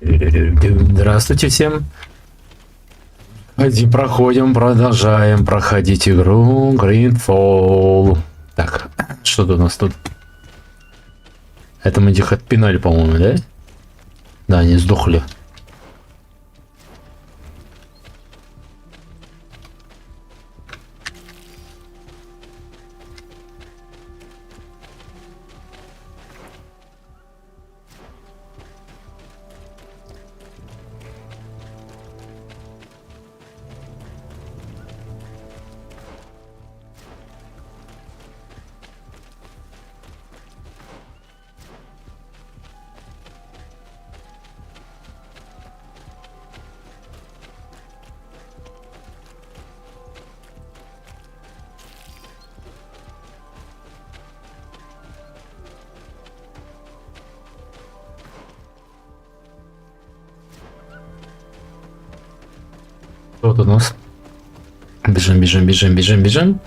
Здравствуйте всем. Проходим, продолжаем проходить игру GreedFall. Так, что-то у нас тут. Это мы их отпинали, по-моему, да? Да, они сдохли. Вот у нас. Бежим, бежим, бежим, бежим, бежим.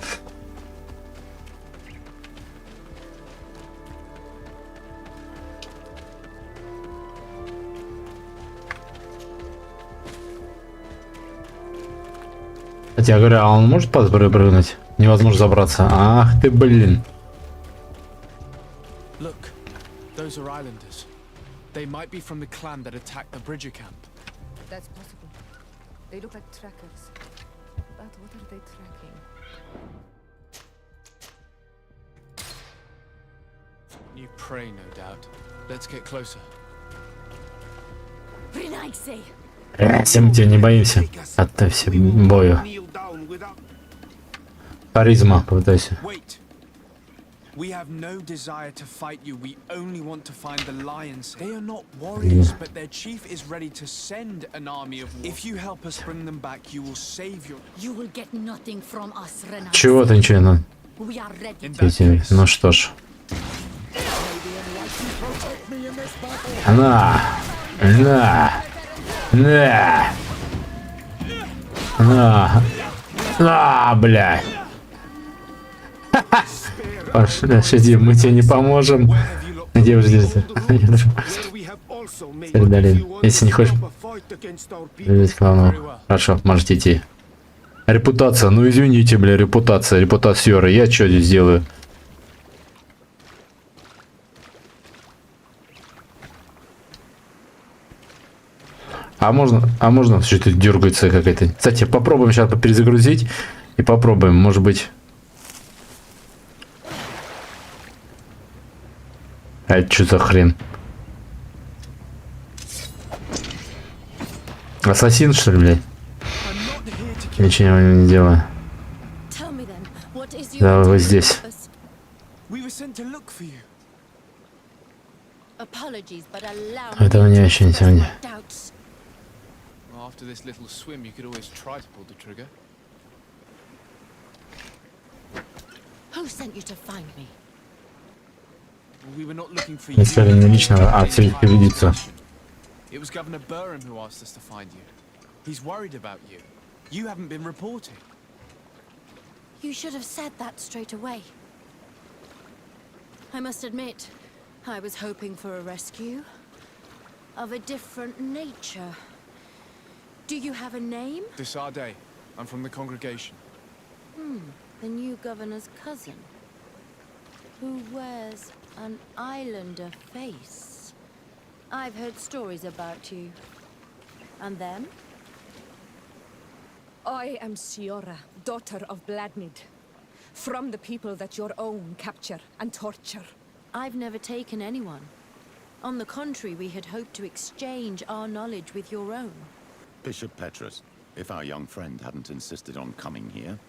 Хотя я говорю, а он может подпрыгнуть? Невозможно забраться. Ах ты, блин. Look, those are islanders. They might be from the clan that attacked the Bridger camp. That's possible. They look like trackers. But what are they tracking? New prey, no doubt. Let's get closer. Все мы тебя не боимся. Отдавься бою. Харизма, попытайся. Wait. We have no desire to fight you. We only want to find the lions. They are not warriors, but their chief is ready to send an army of warriors. If you help us bring them back, you will save your... You will get nothing from us, Renan. Чего ты ничего не... We are ready. Ну что ж. На! На! На! На! На, блядь! Пошли, мы тебе не поможем. Где вы здесь? Если не хочешь... Хорошо, можете идти. Репутация, ну извините, бля, репутация, репутациёры. Я что здесь делаю? А можно что-то дергается какая-то. Кстати, попробуем сейчас перезагрузить и попробуем, может быть. А это что за хрен? Ассасин, что ли, блядь? Ничего не делаю. Да, вы здесь. Это мне еще не сегодня. Если не лично, а цель убедиться. It was Governor Burham who asked us to find you. He's worried about you. You haven't been reporting. You should have said that straight away. I must admit, I was hoping for a rescue of a different nature. Do you have a name? Desade. I'm from the congregation. The new governor's cousin, who wears an islander face. I've heard stories about you. And them? I am Siora, daughter of Bladnid, from the people that your own capture and torture. I've never taken anyone. On the contrary, we had hoped to exchange our knowledge with your own. Bishop Petrus, if our young friend hadn't insisted on coming here,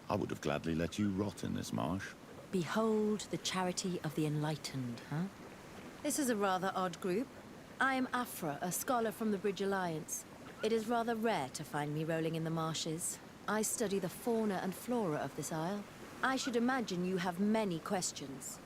I would have gladly let you rot in this marsh. Behold the charity of the enlightened, huh? This is a rather odd group. I am Afra, a scholar from the Bridge Alliance. It is rather rare to find me rolling in the marshes. I study the fauna and flora of this isle. I should imagine you have many questions.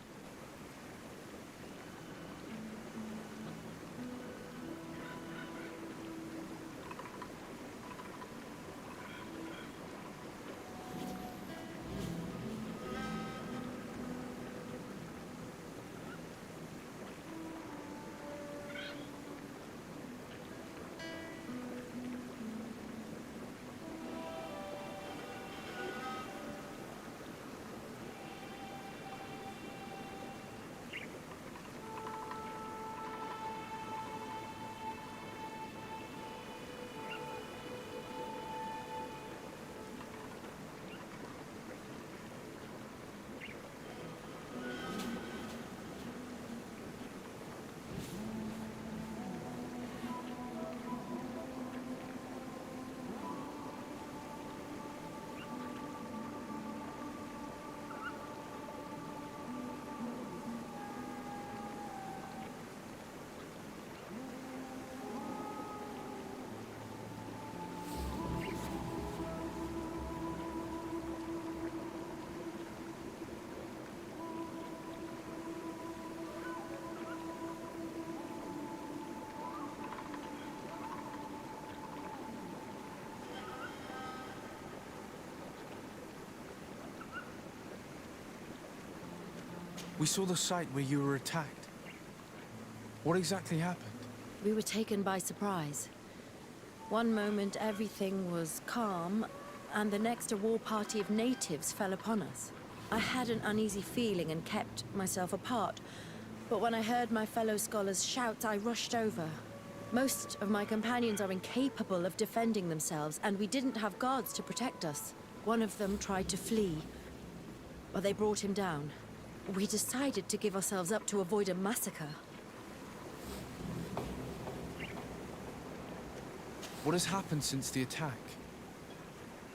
We saw the site where you were attacked. What exactly happened? We were taken by surprise. One moment everything was calm, and the next a war party of natives fell upon us. I had an uneasy feeling and kept myself apart, but when I heard my fellow scholars' shouts, I rushed over. Most of my companions are incapable of defending themselves, and we didn't have guards to protect us. One of them tried to flee, but they brought him down. We decided to give ourselves up to avoid a massacre. What has happened since the attack?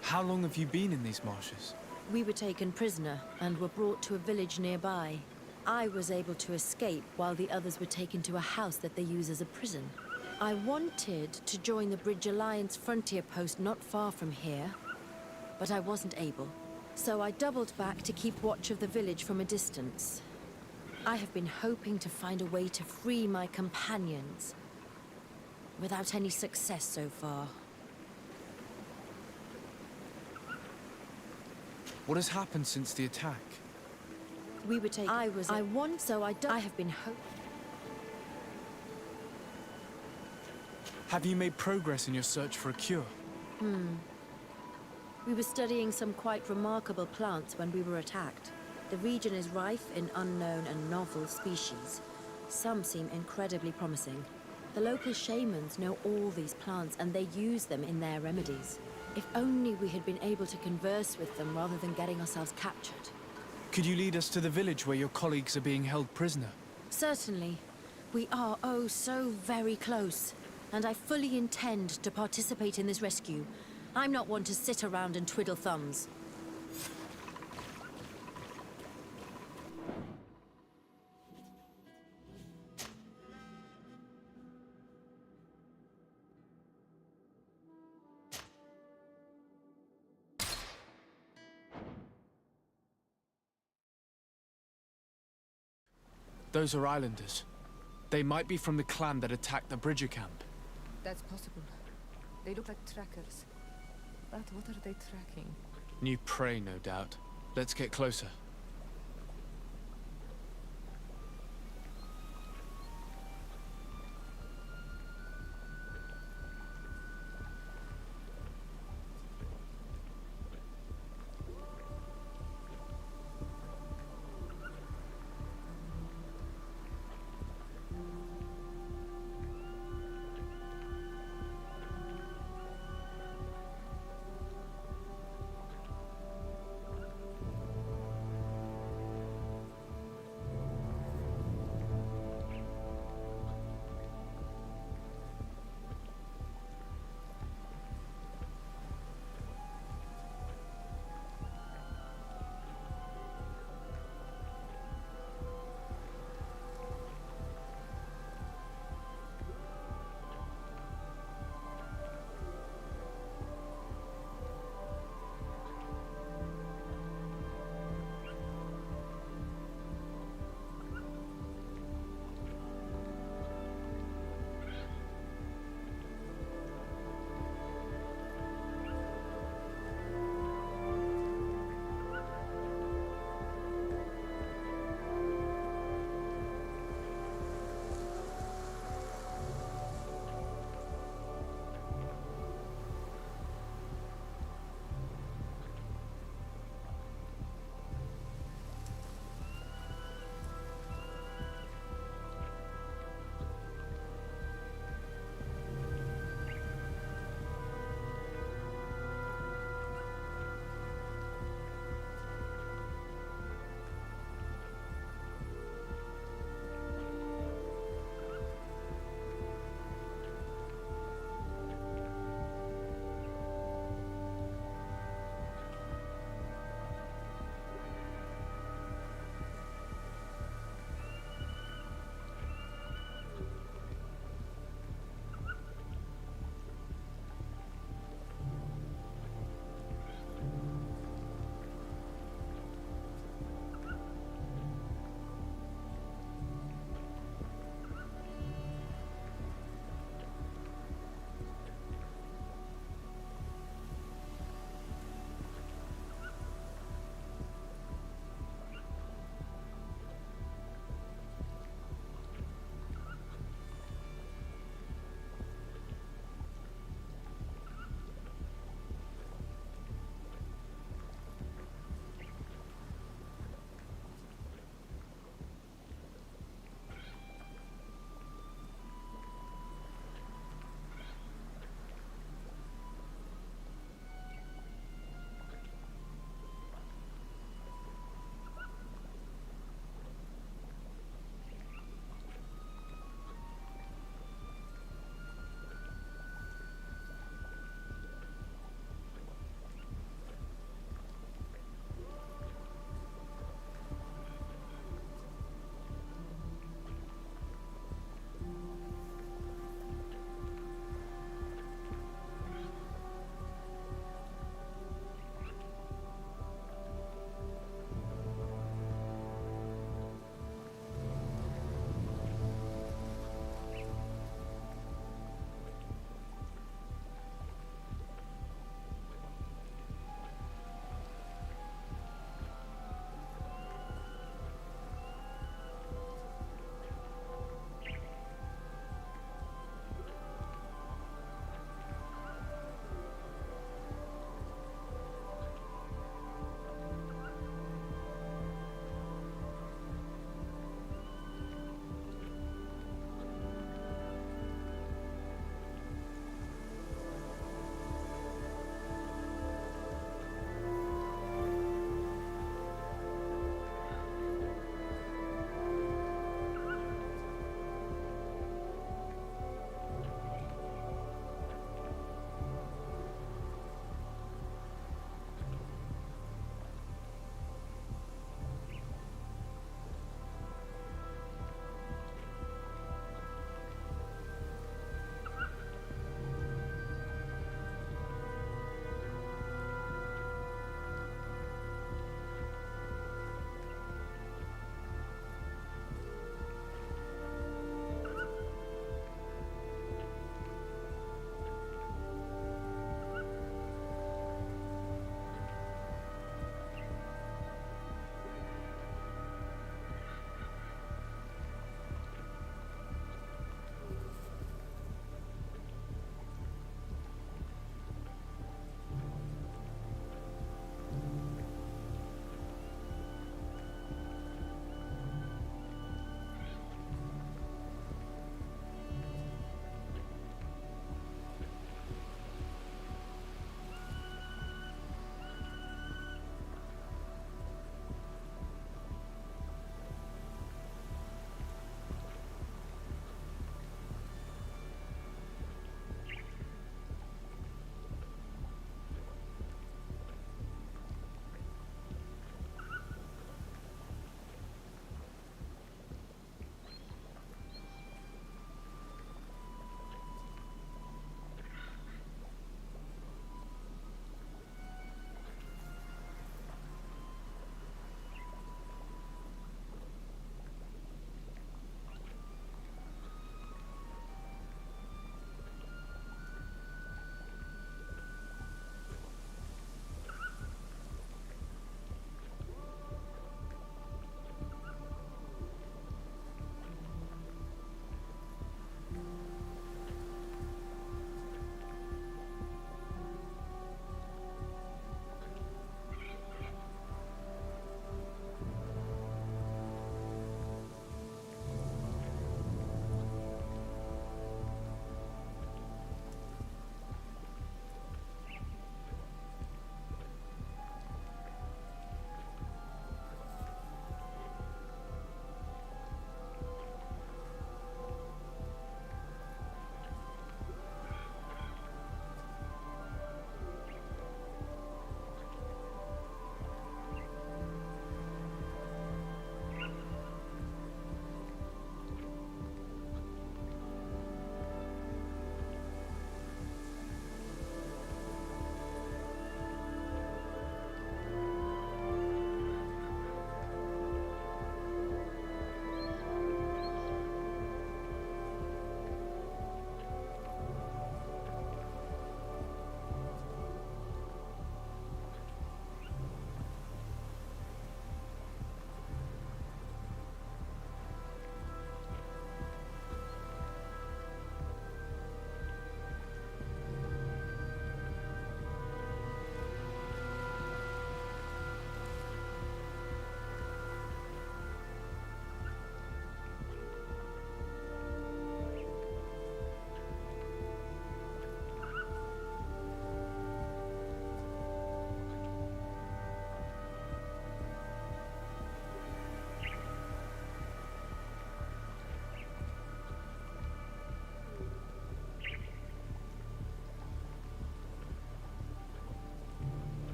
How long have you been in these marshes? We were taken prisoner and were brought to a village nearby. I was able to escape while the others were taken to a house that they use as a prison. I wanted to join the Bridge Alliance frontier post not far from here, but I wasn't able. So I doubled back to keep watch of the village from a distance. I have been hoping to find a way to free my companions, without any success so far. What has happened since the attack? We were taken. I have been Have you made progress in your search for a cure? We were studying some quite remarkable plants when we were attacked. The region is rife in unknown and novel species. Some seem incredibly promising. The local shamans know all these plants and they use them in their remedies. If only we had been able to converse with them rather than getting ourselves captured. Could you lead us to the village where your colleagues are being held prisoner? Certainly. We are oh so very close. And I fully intend to participate in this rescue. I'm not one to sit around and twiddle thumbs. Those are islanders. They might be from the clan that attacked the Bridger camp. That's possible. They look like trackers. But what are they tracking? New prey, no doubt. Let's get closer.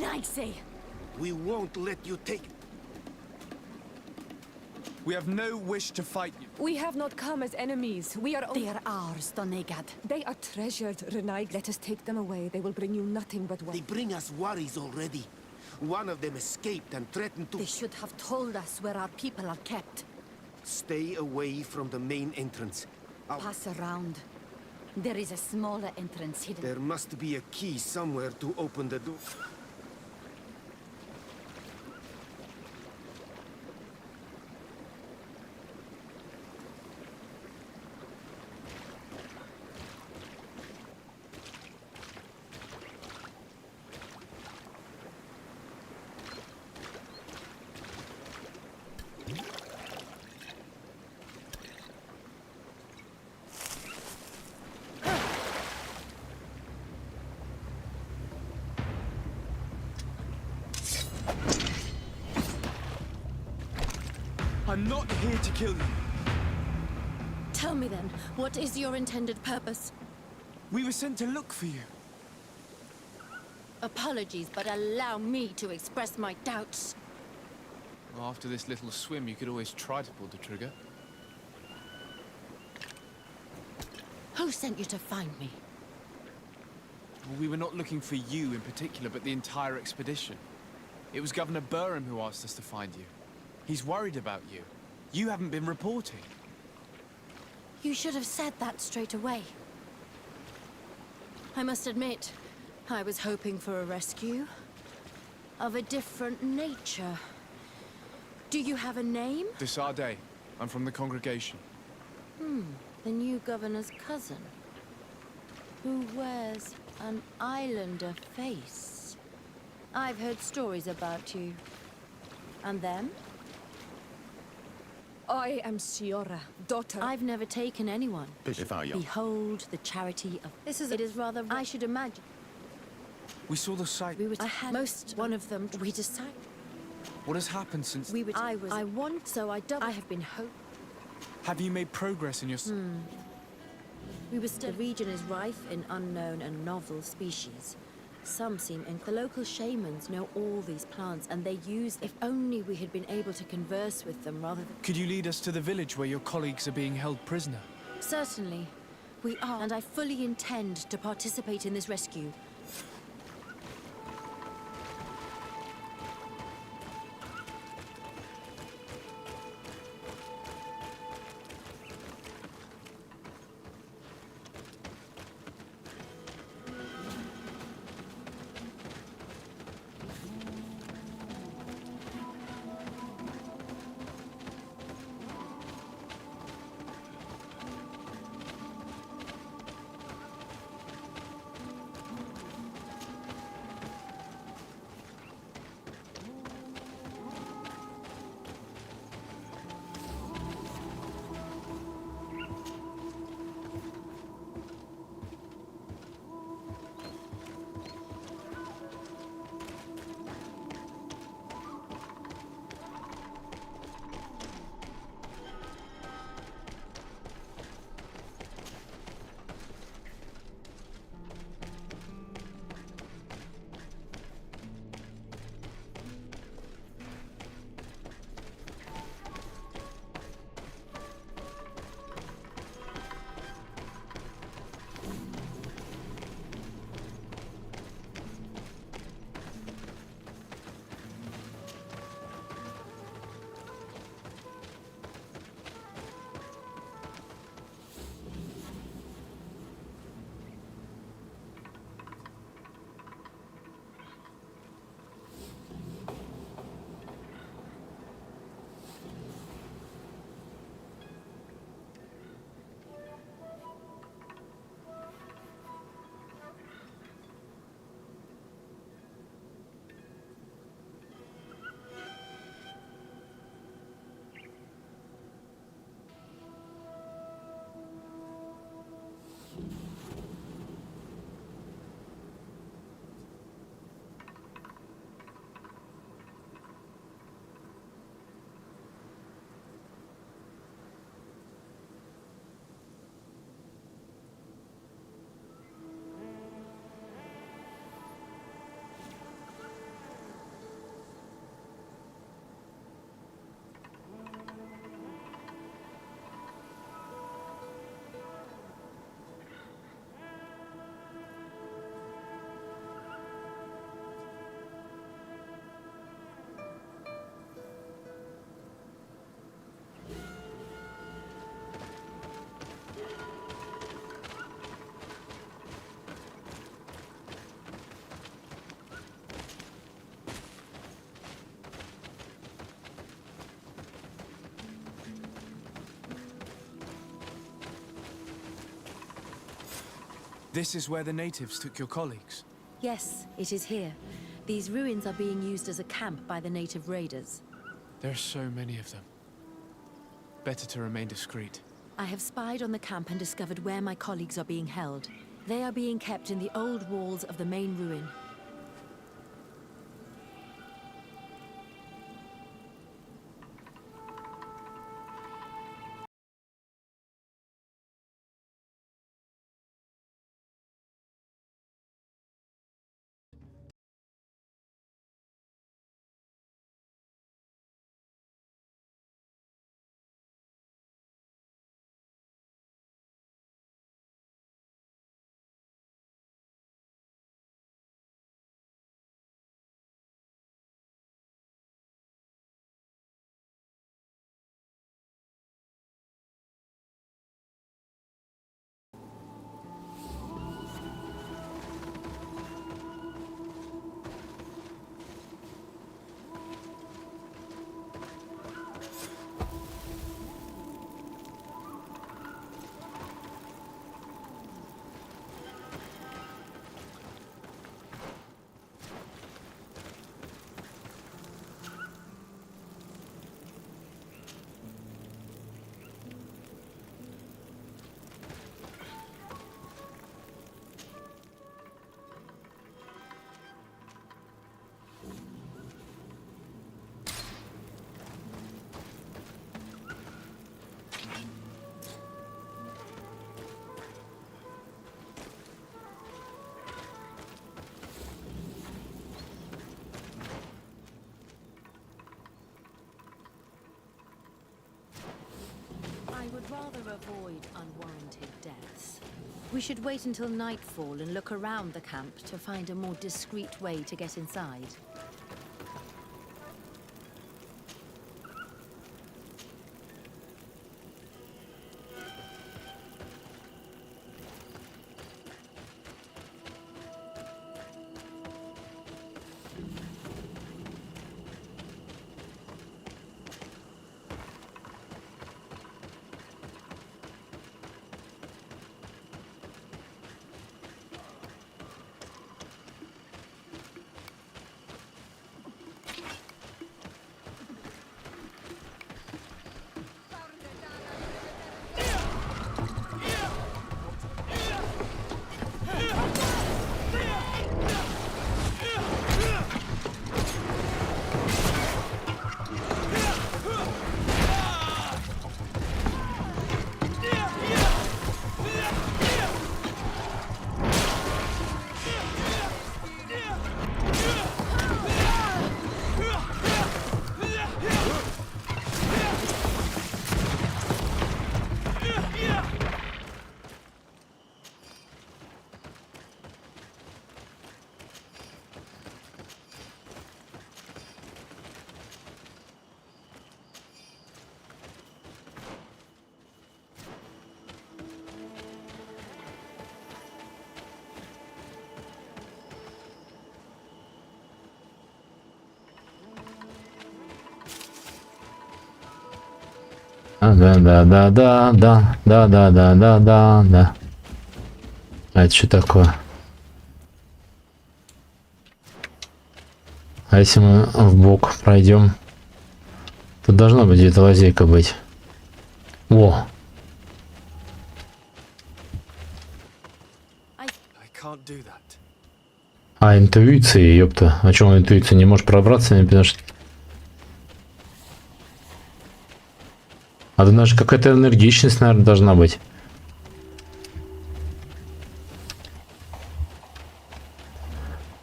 I say? We won't let you take... We have no wish to fight you. We have not come as enemies. We are... They are ours, Donegad. They are treasured, Renaig. Let us take them away. They will bring you nothing but They bring us worries already. One of them escaped and threatened to... They should have told us where our people are kept. Stay away from the main entrance. Pass around. There is a smaller entrance hidden. There must be a key somewhere to open the door. I'm not here to kill you. Tell me then, what is your intended purpose? We were sent to look for you. Apologies, but allow me to express my doubts. Well, after this little swim, you could always try to pull the trigger. Who sent you to find me? Well, we were not looking for you in particular, but the entire expedition. It was Governor Burham who asked us to find you. He's worried about you. You haven't been reporting. You should have said that straight away. I must admit, I was hoping for a rescue. Of a different nature. Do you have a name? Desade. I'm from the congregation. The new governor's cousin. Who wears an islander face. I've heard stories about you. And them? I am Siora, daughter... I've never taken anyone. If our young... Behold the charity of... It is rather... I should imagine. We saw the sight. I had most one of them. We decided. What has happened since... I want, so I double. I have been hope. Have you made progress in your... We were still... The region is rife in unknown and novel species. Some seem... The local shamans know all these plants, and they use... If only we had been able to converse with them rather than... Could you lead us to the village where your colleagues are being held prisoner? Certainly. We are, and I fully intend to participate in this rescue. This is where the natives took your colleagues. Yes, it is here. These ruins are being used as a camp by the native raiders. There are so many of them. Better to remain discreet. I have spied on the camp and discovered where my colleagues are being held. They are being kept in the old walls of the main ruin. I would rather avoid unwarranted deaths. We should wait until nightfall and look around the camp to find a more discreet way to get inside. Да. А это что такое? А если мы в бок пройдем? Тут должна быть где-то лазейка быть. Во! I can't do that. А, интуиция, ёпта. А чё он интуиция? Не можешь пробраться, не потому что... А тут даже какая-то энергичность, наверное, должна быть.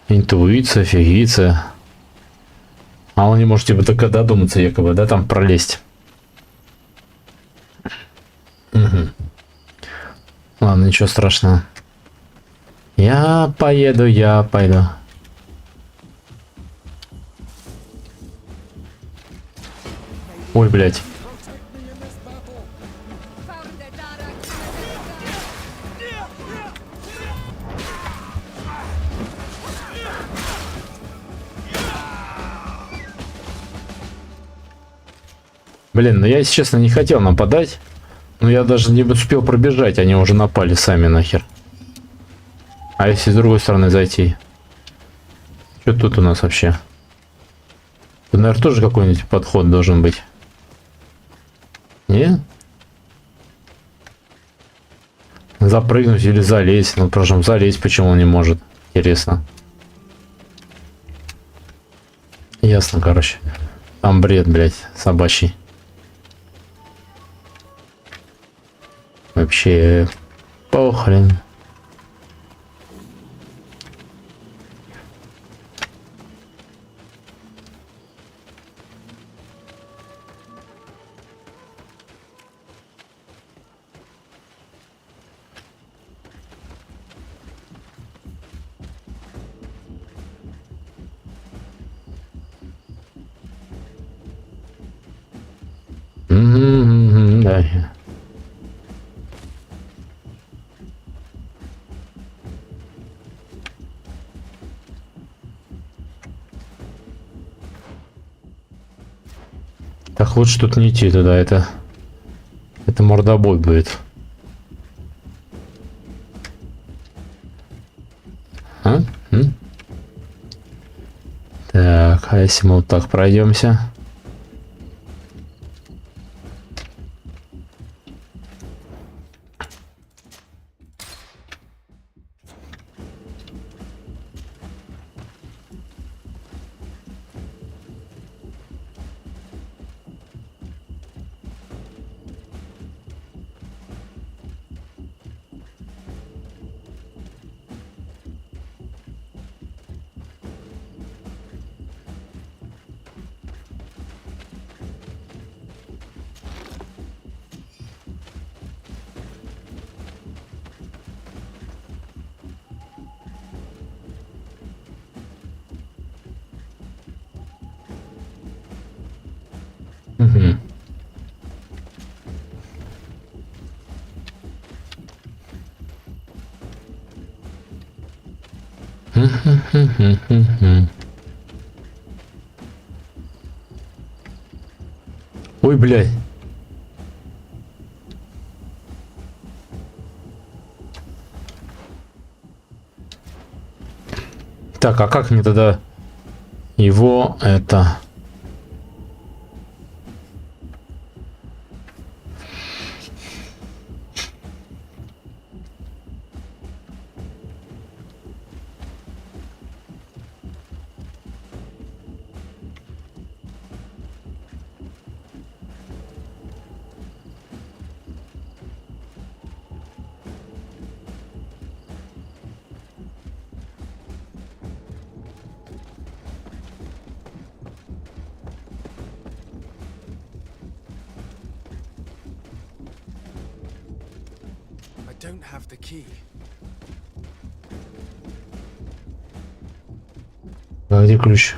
Интуиция, фигиция. А он не может типа только додуматься, якобы, да, там пролезть. Угу. Ладно, ничего страшного. Я пойду. Ой, блядь. Блин, ну я, если честно, не хотел нападать. Но я даже не успел пробежать, они уже напали сами нахер. А если с другой стороны зайти? Что тут у нас вообще? Тут, наверное, тоже какой-нибудь подход должен быть. Не? Запрыгнуть или залезть. Ну, причем залезть почему он не может? Интересно. Ясно, короче. Там бред, блядь, собачий. Вообще, похрен. Да. Так, лучше тут не идти туда, это мордобой будет. А? Так, а если мы вот так пройдемся? Угу. Ой, блядь. Так, а как мне тогда его это... I don't have the key. А где ключ?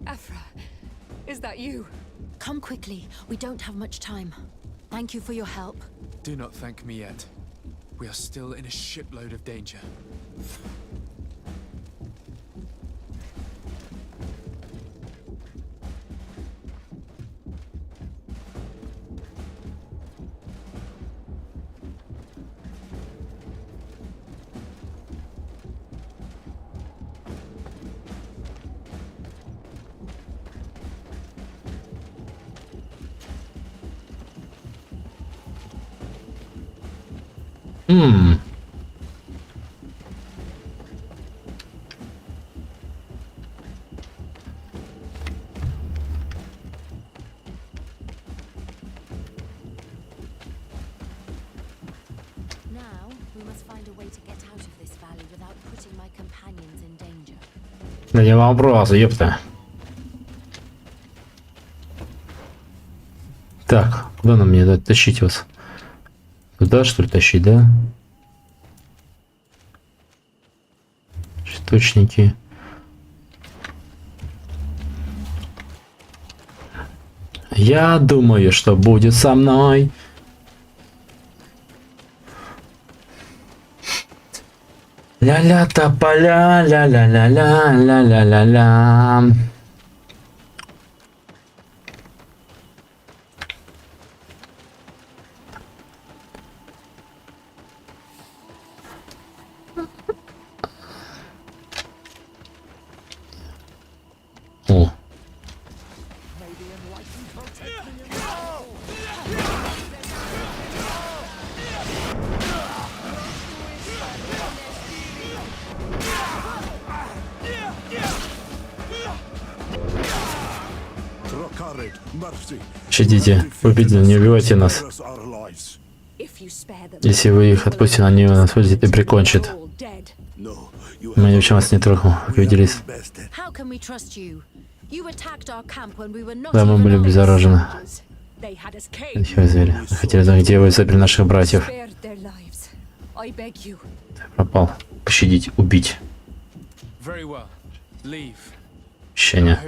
Afra, is that you? Come quickly. We don't have much time. Thank you for your help. Do not thank me yet. We are still in a shitload of danger. Да не вопрос, ёпта. Так, куда нам мне тащить вас? Туда, что ли, тащить, да? Источники. Я думаю, что будет со мной. Ля-ля тополя, ля-ля-ля-ля, ля-ля-ля-ля. О. Щадите, убейте, не убивайте нас. Если вы их отпустите, они нас вылетят и прикончат. Мы ни в чем вас не трогаем, как виделись. Да, мы были безоружны. Мы хотели знать, где вы забрали наших братьев. Пропал. Пощадить, убить. Щеня.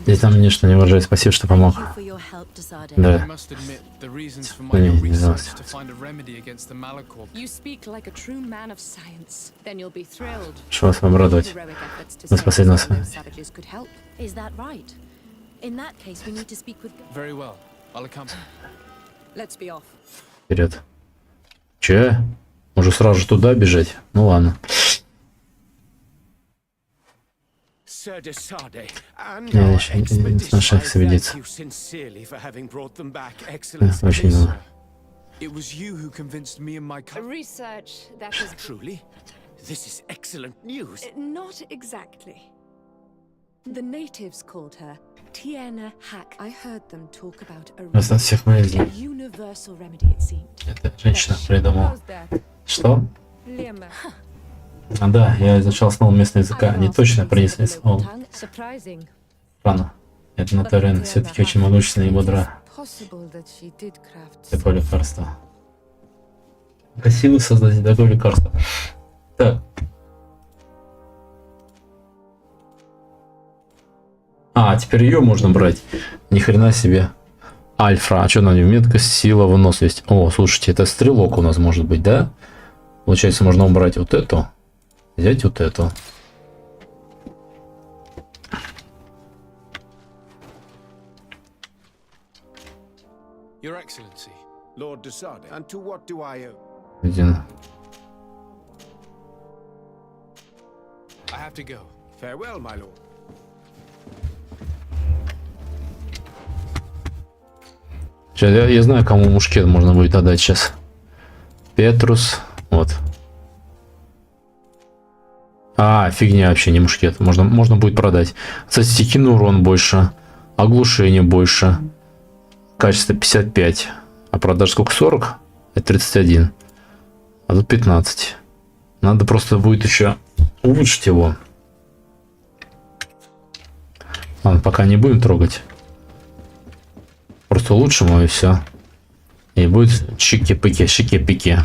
Здесь нам ничто не уважает. Спасибо, что помог. Да. Что вас обрадовать? Вы спасли нас. Вперед. Че? Может сразу же туда бежать? Ну ладно. Я еще не знаю, как свидеться. Очень много. It was you who convinced me and my Research that is Truly? This is excellent news. not exactly. The natives called her Tiana Hack. I heard them talk about Раз от всех моих a universal remedy, it seemed. эта женщина придумала. Что? Lema. А, да, я изучал основу местного языка. Они точно принесли слово. Surprising. Странно. Это Натарен все-таки очень могущественная и бодра. Possible that she did craft. Такое лекарство. Красиво создать такое лекарство. Так. А, теперь ее можно брать. Ни хрена себе. Альфа. А что на нем? Меткость, сила, выносливость. О, слушайте, это стрелок у нас может быть, да? Получается, можно убрать вот эту. Взять вот эту. Your Excellency. Lord Desade, and to what do I owe? Один. I have to go. Farewell, my lord. Сейчас, я знаю, кому мушкет можно будет отдать сейчас. Петрус. Вот. А, фигня вообще, не мушкет. Можно будет продать. Кстати, стихийный урон больше. Оглушение больше. Качество 55. А продаж сколько? 40? Это 31. А тут 15. Надо просто будет еще улучшить его. Ладно, пока не будем трогать. Просто улучшим его и все. И будет чики-пыки, щики-пики.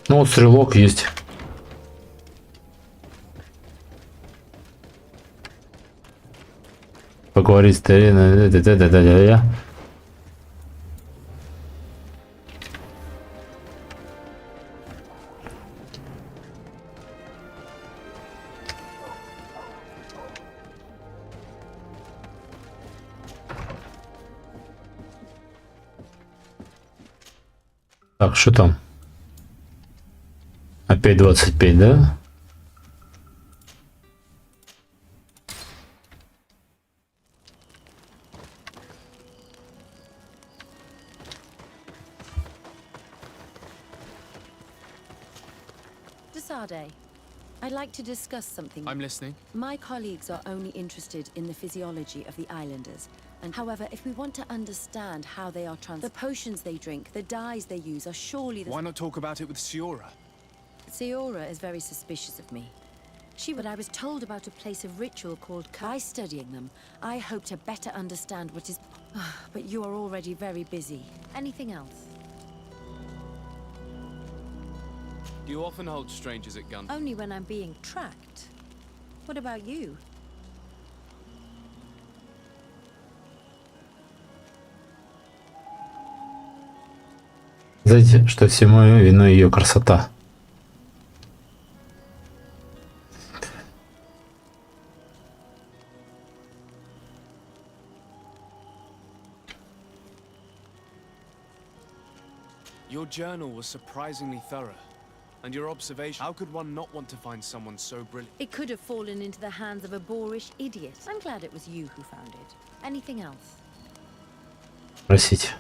Ну вот стрелок есть. Поговорить с Тариной. Так, что там? Опять 25, да? Desade, I'd like to discuss something. I'm listening. My colleagues are only interested in the physiology of the islanders. And however, if we want to understand how they are the potions they drink, the dyes they use are surely the... Why not talk about it with Siora? Siora is very suspicious of me. But I was told about a place of ritual called By studying them, I hope to better understand what is... But you are already very busy. Anything else? Do you often hold strangers at gun? Only when I'm being tracked. What about you? Знаете, что всему виной ее красота. Your journal was surprisingly thorough. And your observation, how could one not want to find someone so brilliant? It could have fallen into the hands of a boorish idiot. I'm glad it was you who found it. Anything else? Простите.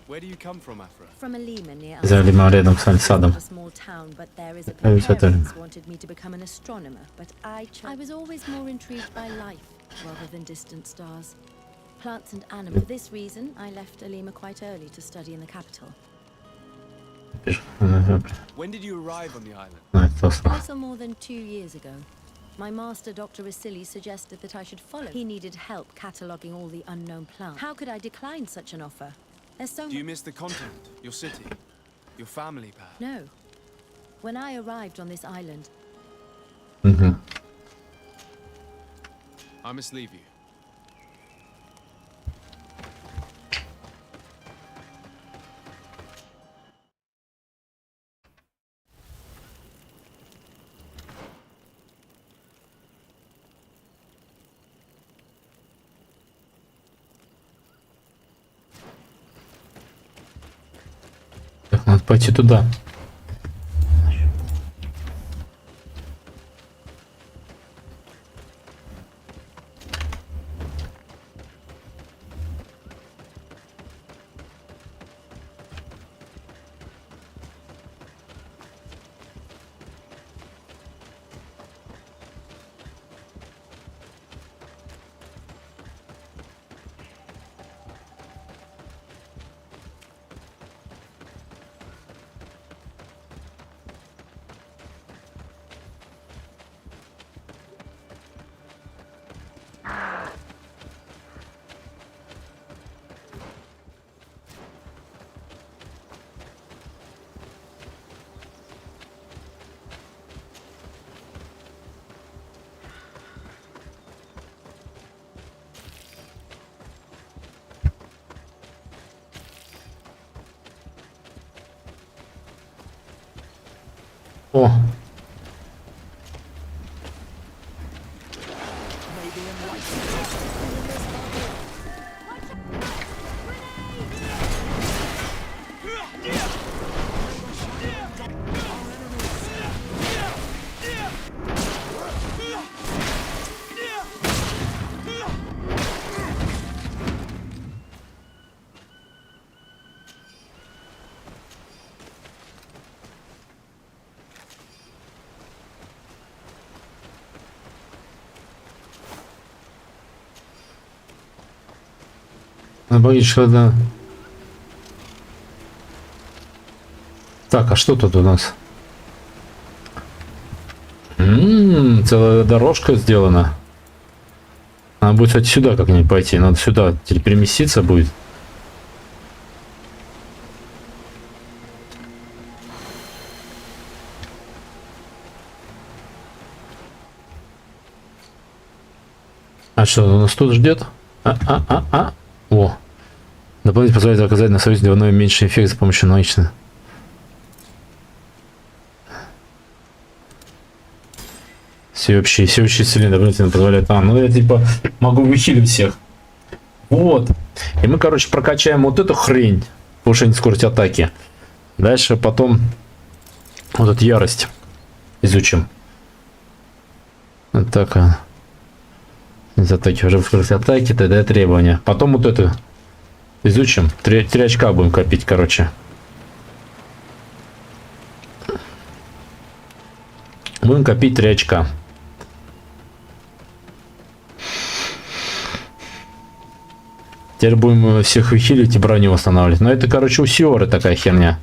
Where do you come from, Afra? From a Lima near За Лима рядом с садом. a small town, but there is a Это parents wanted me to become an astronomer, but I was always more intrigued by life rather than distant stars. Plants and animals. For this reason, I left Alima quite early to study in the capital. When did you arrive on the island? Also more than 2 years ago. My master, Dr. Vasily, suggested that I should follow. He needed help cataloguing all the unknown plants. How could I decline such an offer? There's so Do you miss the continent, your city, your family, perhaps? No. When I arrived on this island... I must leave you. Так, надо пойти туда. О! Боюсь, когда... Так, а что тут у нас? Целая дорожка сделана. Надо будет отсюда как-нибудь пойти. Надо сюда переместиться будет. А что, он нас тут ждет? О! Дополнительно позволяет оказать на союз двойной меньший эффект с помощью научного. Всеобщие исцеления дополнительно позволяют. Ну я типа могу высилить всех. Вот. И мы, короче, прокачаем вот эту хрень. Повышение скорости атаки. Дальше потом вот эту ярость изучим. Атака. Из атаки уже в скорости атаки, тогда требования. Потом вот эту изучим. 3 очка будем копить, короче. Будем копить 3 очка. Теперь будем всех выхилить и броню восстанавливать. Но это, короче, у Сиоры такая херня.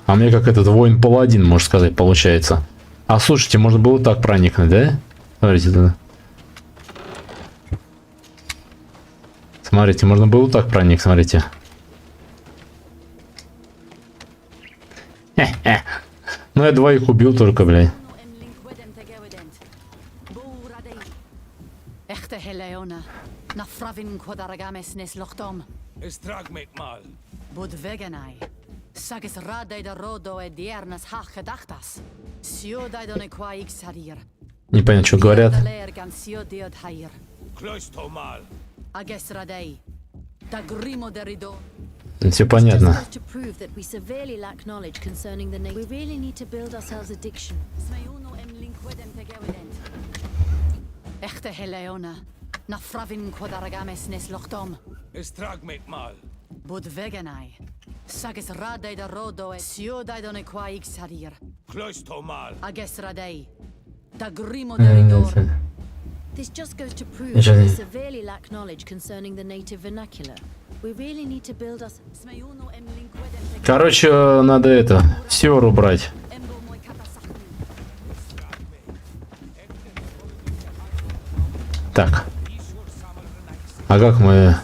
А мне как этот воин-паладин, можно сказать, получается. А слушайте, можно было так проникнуть, да? Смотрите туда. Смотрите, можно было так проникнуть, смотрите. Хе-хе. Ну я 2 их убил только, блядь. Не понятно, что говорят. Все понятно. This just goes to prove that we severely lack knowledge concerning the native vernacular. We really need to build us. Короче, надо это, Сиору брать. Так. А как мы...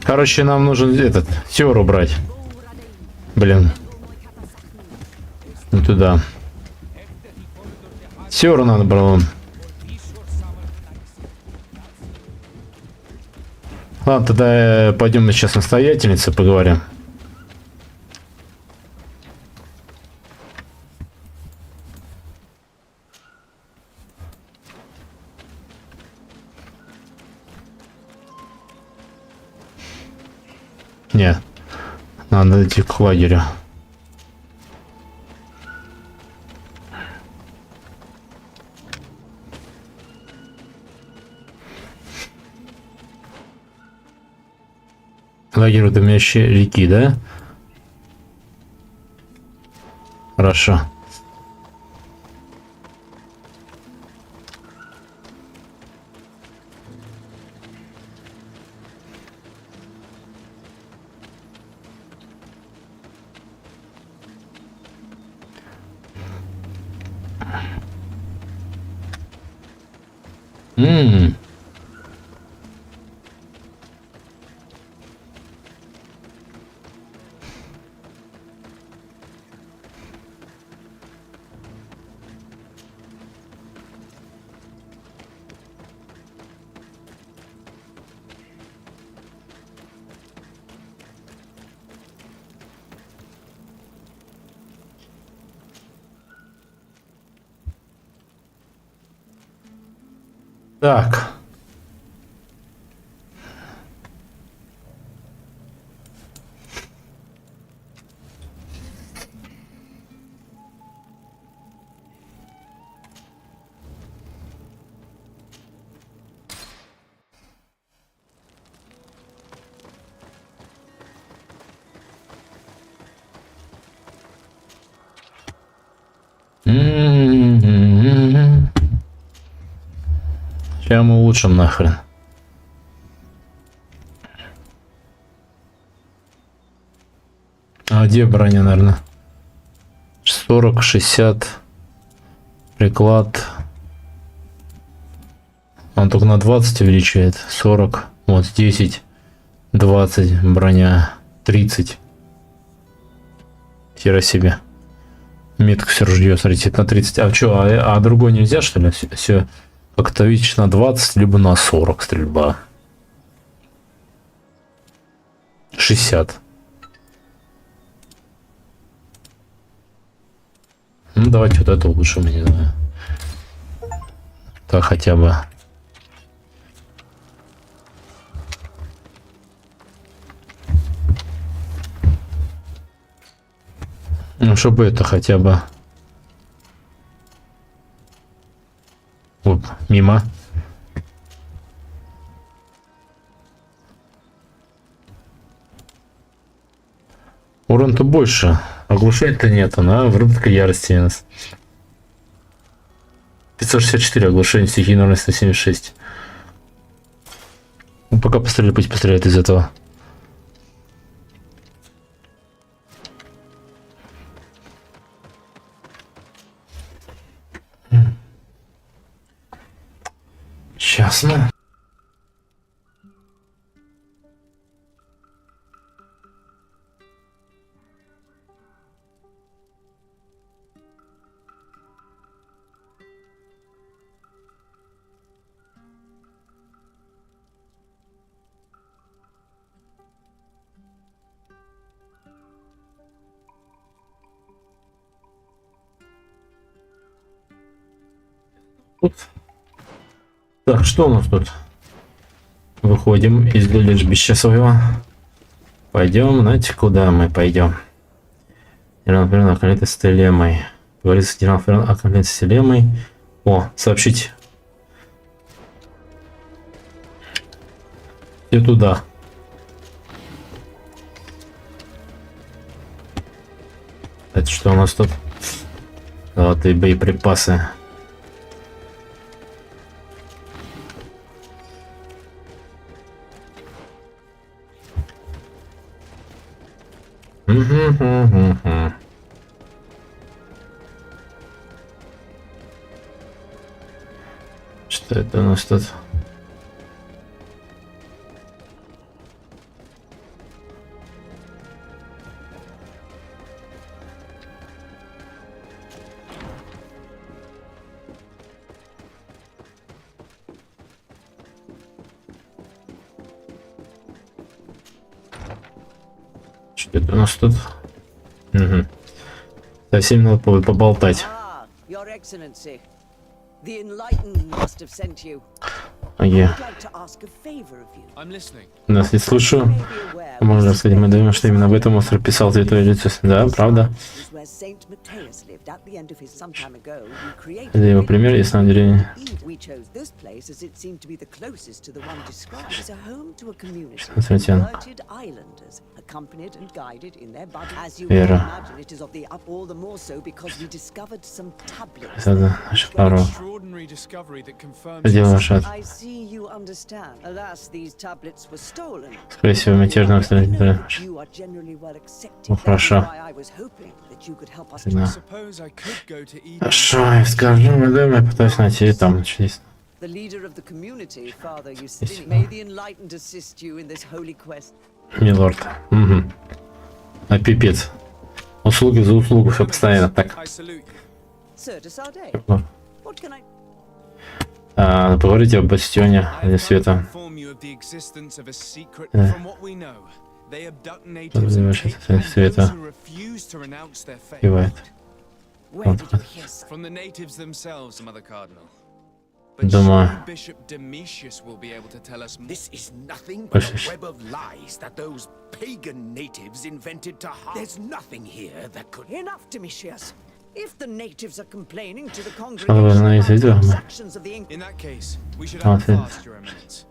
Короче, нам нужен этот, Сиору брать. Блин. Не туда. Сиору надо брать. Ладно, тогда пойдем сейчас настоятельницы поговорим. Не, надо идти к лагерю. Лагерь дымящей реки, да? Хорошо. Так. Сейчас мы улучшим нахрен. А где броня, наверное? 40, 60. Приклад. Он только на 20 увеличивает. 40. Вот 10. 20. Броня. 30. Хера себе. Метку все ружье, смотрите, на 30. А что, а другой нельзя, что ли? Все. Как-то видишь, на 20, либо на 40 стрельба. 60. Ну, давайте вот это улучшим, не знаю. Так хотя бы. Ну, чтобы это хотя бы... Оп, мимо. Урон-то больше. Оглушать-то нет, она выработка ярости у нас. 564 оглушение, стихийная урон 176. Ну, пока постреляет, пусть постреляет из этого. Сейчас, ну. Так, что у нас тут? Выходим из лежбища своего. Пойдем, знаете, куда мы пойдем? Генерал Ферон околет с телемой. Говорит с генерал Ферон околет с телемой. О, сообщить. И туда. Это что у нас тут? Золотые боеприпасы. Что это у нас тут? Что это у нас тут? Угу. Совсем надо поболтать. Your Excellency, the Enlightened must have sent you. Ага. I'd like to ask a favor of you. I'm listening. Нас не слушаю. You may be aware Можно рассказать, мы думаем, что именно об этом остров писал Святое Лицо. Да, правда. this is where Saint Matthias lived at the end of his some time ago. We created Это его пример, есть на деле. We chose this place as it seemed to be the closest to the one described as a home to a community of Смотрите, converted islanders, accompanied and guided in their body. As you can Вера. imagine, it is of the up all the more so because we discovered some tablets. Это наша пара. Extraordinary discovery that confirms Дело ваше. I see you understand. Alas, these tablets were stolen. Скорее всего, мятежного строителя. You are generally well accepted. Ну, хорошо. That's why I was hoping that you could help us. Да. Suppose I could go to Eden. Хорошо, я скажу, мы думаем, я пытаюсь найти там чудесно. The leader of the community, Father Justinian. May the enlightened assist you in this holy quest. Милорд. Угу. А пипец. Услуги за услугу, все постоянно так. I salute you. Sir de Sardet, what can I... Поговорите об бастионе I света. inform you of the existence of a secret. Yeah. From what we know, they abduct natives Подозреваешь, and это take света. those who refuse to renounce their faith. Кивает. Where did you hear so? From the natives themselves, Mother Cardinal. But Думаю. surely Bishop Domitius will be able to tell us more. This is nothing but Почти. a web of lies that those pagan natives invented to harm. There's nothing here that could... Enough, Domitius. If the natives are complaining to the Она congregation есть about the видео, exactions of the In that case, we should Oh, act okay. fast, Your Eminence.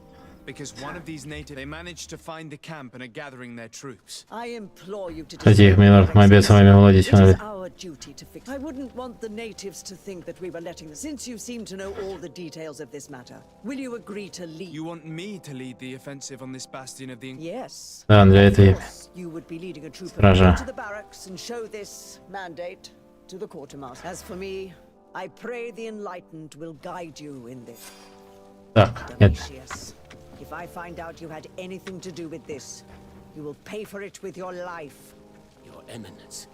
Because one of these natives, they managed to find the camp and are gathering their troops. I implore you to Кстати, их, милорд, мы обязаны вами владеть. It is our duty to fix. I wouldn't want the natives to think that we were letting them. Since you seem to know all the details of this matter, will you agree to lead? You want me to lead the offensive on this bastion of the... Yes. Да, для Of этой course, you would be leading a troop of Стража. men to the barracks and show this mandate to the quartermaster. As for me, I pray the enlightened will guide you in this. Так, нет. Domitius, if I find out you had anything to do with this, you will pay for it with your life. Your Eminence,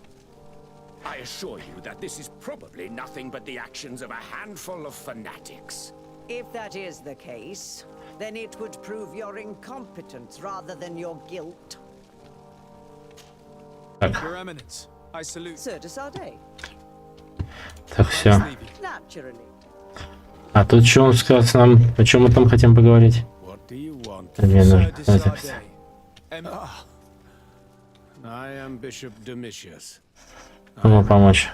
I assure you that this is probably nothing but the actions of a handful of fanatics. If that is the case, then it would prove your incompetence rather than your guilt. Your Eminence, I salute. Sir de Sardet, Так, все. Leave you. naturally. А тут что он сказал нам? О чем мы там хотим поговорить? What do you want? Мне Sir нужно. de Давайте. Sardet. I am Bishop Domitius. Кому помочь?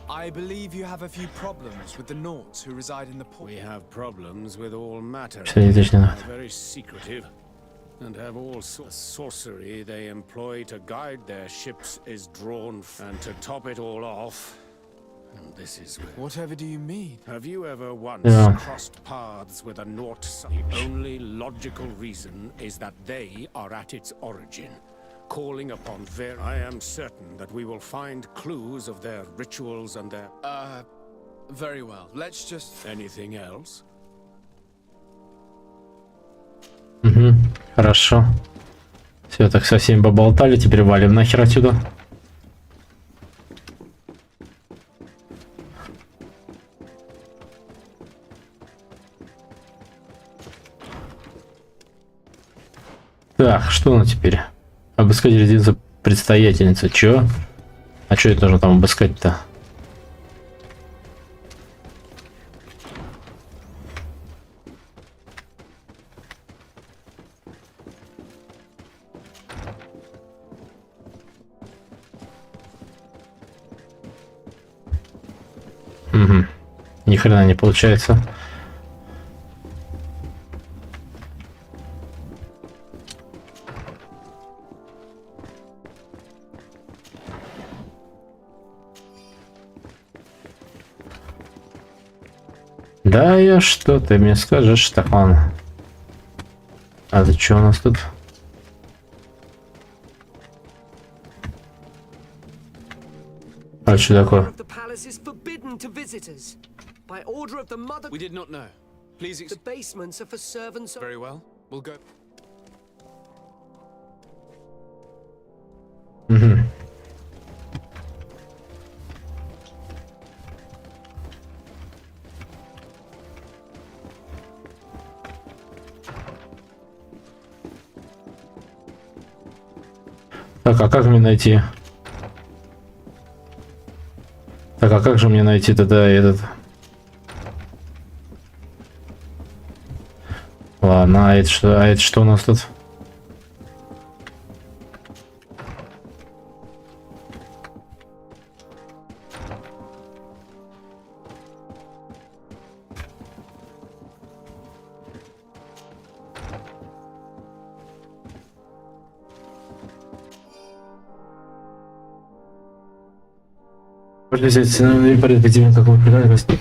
I believe you have a few problems with the Nauts who reside in the port. We have problems with all matter. Что не точно? Very secretive. and have all sorcery they employ to guide their ships is drawn, and to top it all off, and this is where... Whatever do you mean? Have you ever once Yeah. crossed paths with a Nort? The only logical reason is that they are at its origin, calling upon I am certain that we will find clues of their rituals and their... Very well. Let's just... Anything else? Угу, хорошо. Все, так со всеми поболтали, теперь валим нахер отсюда. Так, что ну теперь? Обыскать резиденцию предстоятельницы. Чё? А чё это нужно там обыскать-то? Угу. Ни хрена не получается. Да, я что, ты мне скажешь, так, ладно. А это что у нас тут? А что такое? The palace is forbidden to visitors. By order of the mother... We did not know. Please The basements are for servants... Very well. We'll go... Угу. Так, а как мне найти? Так, а как же мне найти тогда этот? Ладно, а это что у нас тут? Можно взять ценовые порядок, где какого предательства.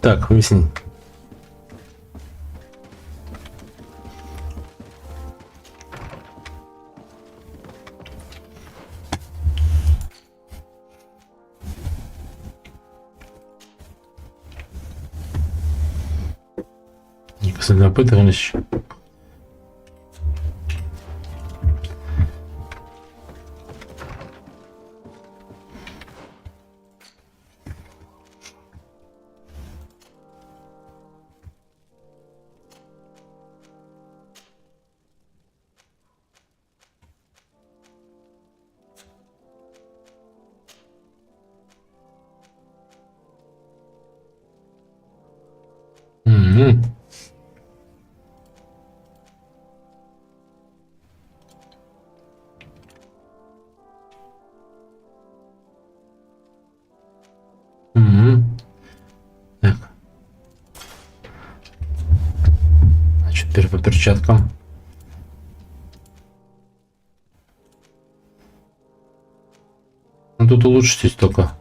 Так, выясни. Запытывались. Так. Значит, теперь по перчаткам. Ну тут улучшитесь только.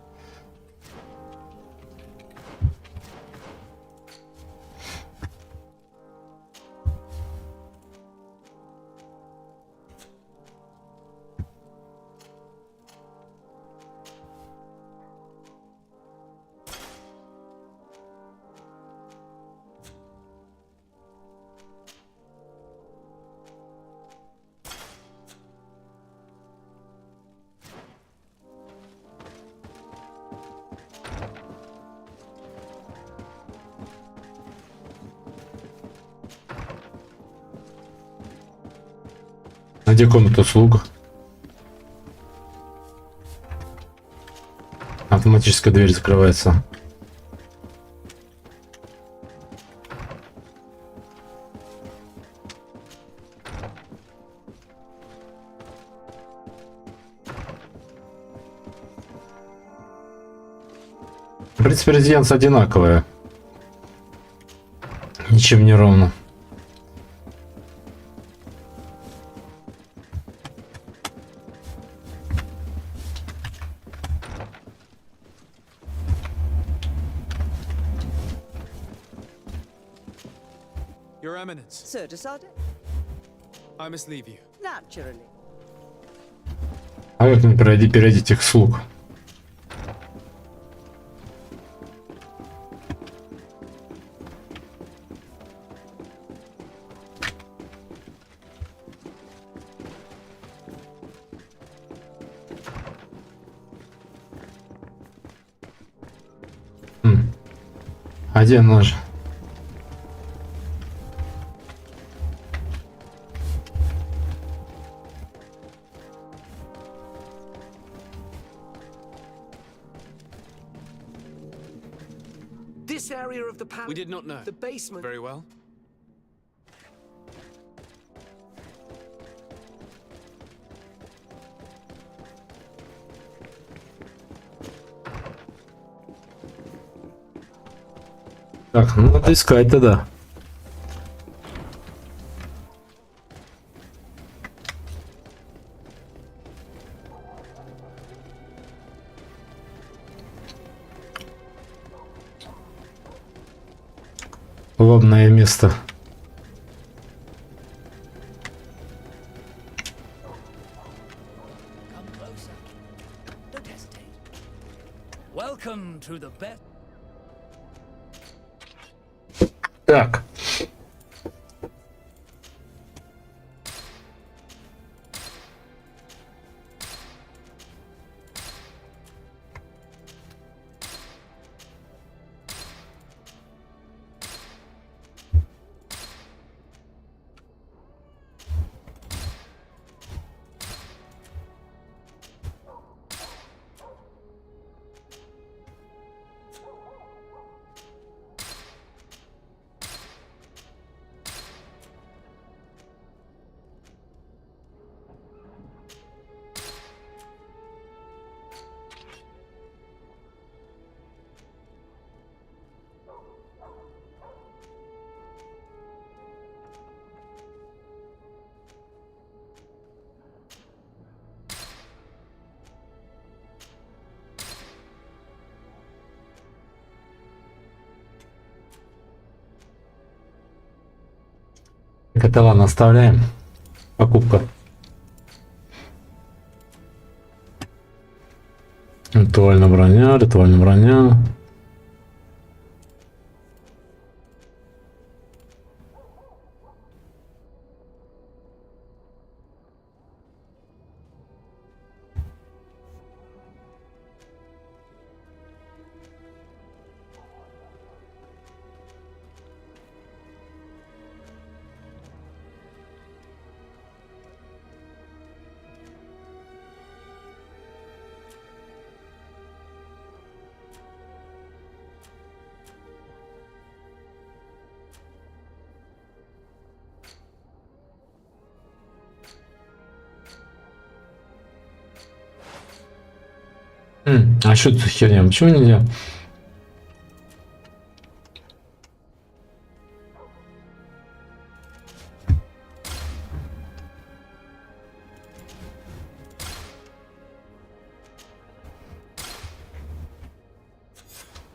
А где комната слуг? Автоматическая дверь закрывается. В принципе, резиденция одинаковая. Ничем не ровно. Your Eminence, Sir, decided? I must leave you. Naturally. А как мне перейти их слуг? А где нож? This area of the palace. We did not know. The basement. Very well. Так, ну надо искать тогда. Лобное место. Come closer. Don't hesitate. Welcome to the best. Так. Это ладно, оставляем. Покупка. Ритуальная броня, ритуальная броня. А что это за херня? Почему нельзя?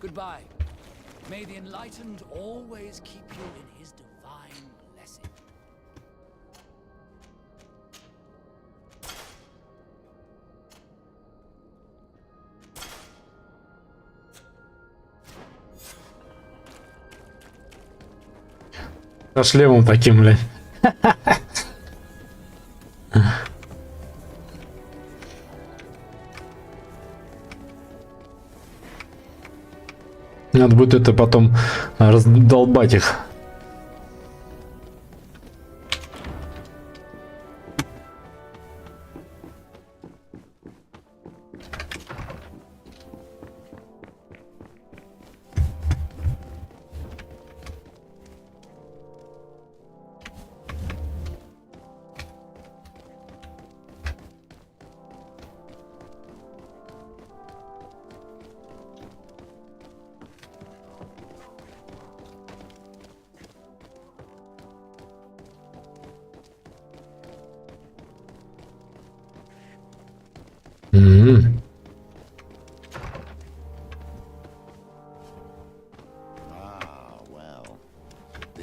Goodbye. May the enlightened always keep you in his divine blessing. Со шлемом таким, блядь. Надо будет это потом раздолбать их.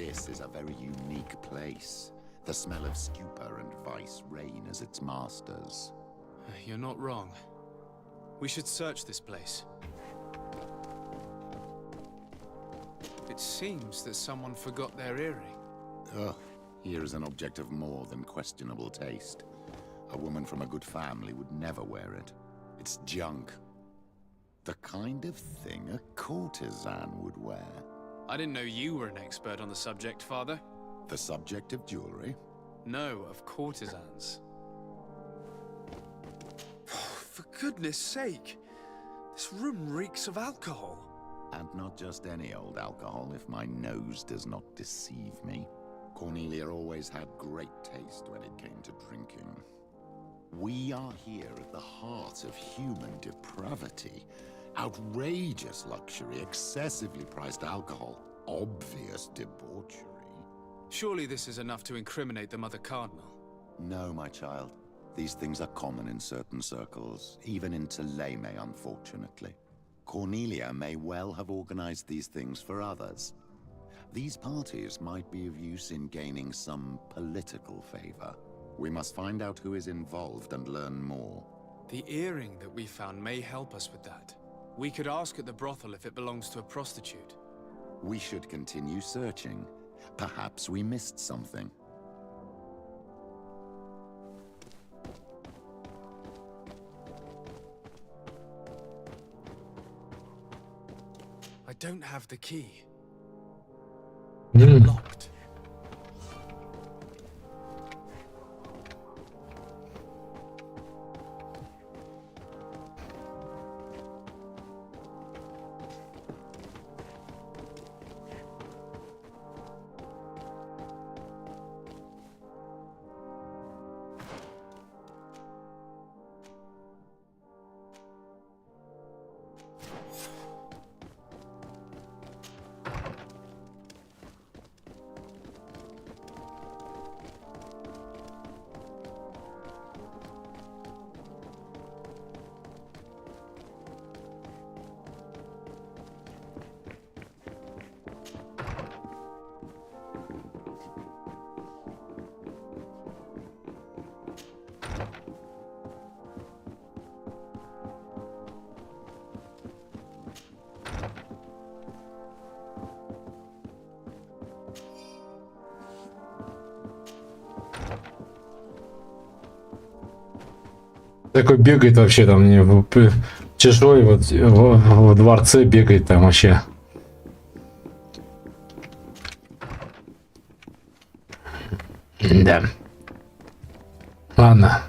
This is a very unique place. The smell of stupor and vice reign as its masters. You're not wrong. We should search this place. It seems that someone forgot their earring. Ugh, here is an object of more than questionable taste. A woman from a good family would never wear it. It's junk. The kind of thing a courtesan would wear. I didn't know you were an expert on the subject, Father. The subject of jewelry? No, of courtesans. For goodness sake! This room reeks of alcohol. And not just any old alcohol, if my nose does not deceive me. Cornelia always had great taste when it came to drinking. We are here at the heart of human depravity. Outrageous luxury, excessively priced alcohol, obvious debauchery. Surely this is enough to incriminate the Mother Cardinal. No, my child. These things are common in certain circles, even in Theleme, unfortunately. Cornelia may well have organized these things for others. These parties might be of use in gaining some political favor. We must find out who is involved and learn more. The earring that we found may help us with that. We could ask at the brothel if it belongs to a prostitute. We should continue searching. Perhaps we missed something. I don't have the key. Mm. Locked. Такой бегает вообще там чужой вот в дворце бегает там вообще. Да. Ладно.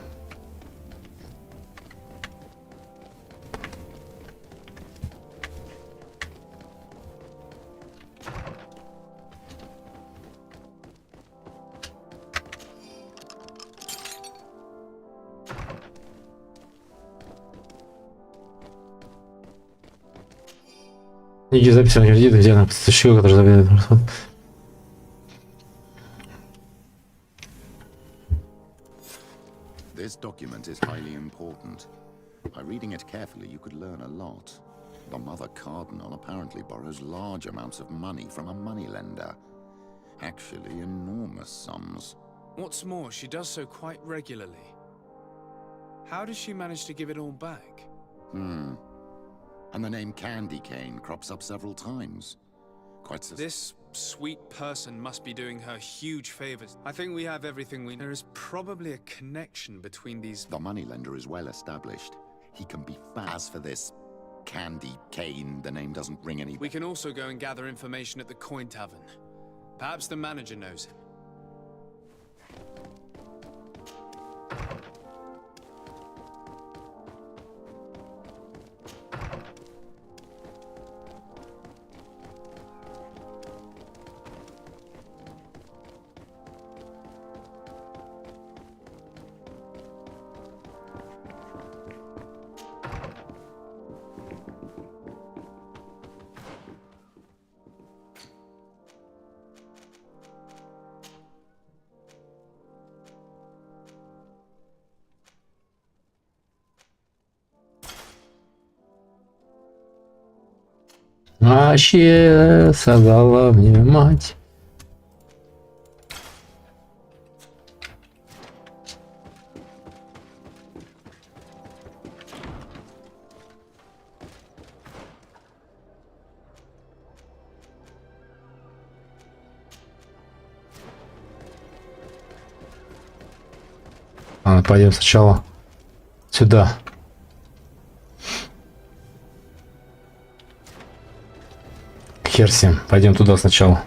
Книги записи кредиты, где на поставщика, который забирает. This document is highly important. By reading it carefully, you could learn a lot. The Mother Cardinal apparently borrows large amounts of money from a moneylender. Actually, enormous sums. What's more, she does so quite regularly. How does she manage to give it all back? And the name Candy Cane crops up several times. This sweet person must be doing her huge favors. I think we have everything we need. There is probably a connection between these... The moneylender is well established. He can be fast for this Candy Cane. The name doesn't ring any... We can also go and gather information at the Coin Tavern. Perhaps the manager knows him. Вообще, сказала мне мать. Ладно, пойдем сначала сюда. Хер с ним. Пойдем туда сначала.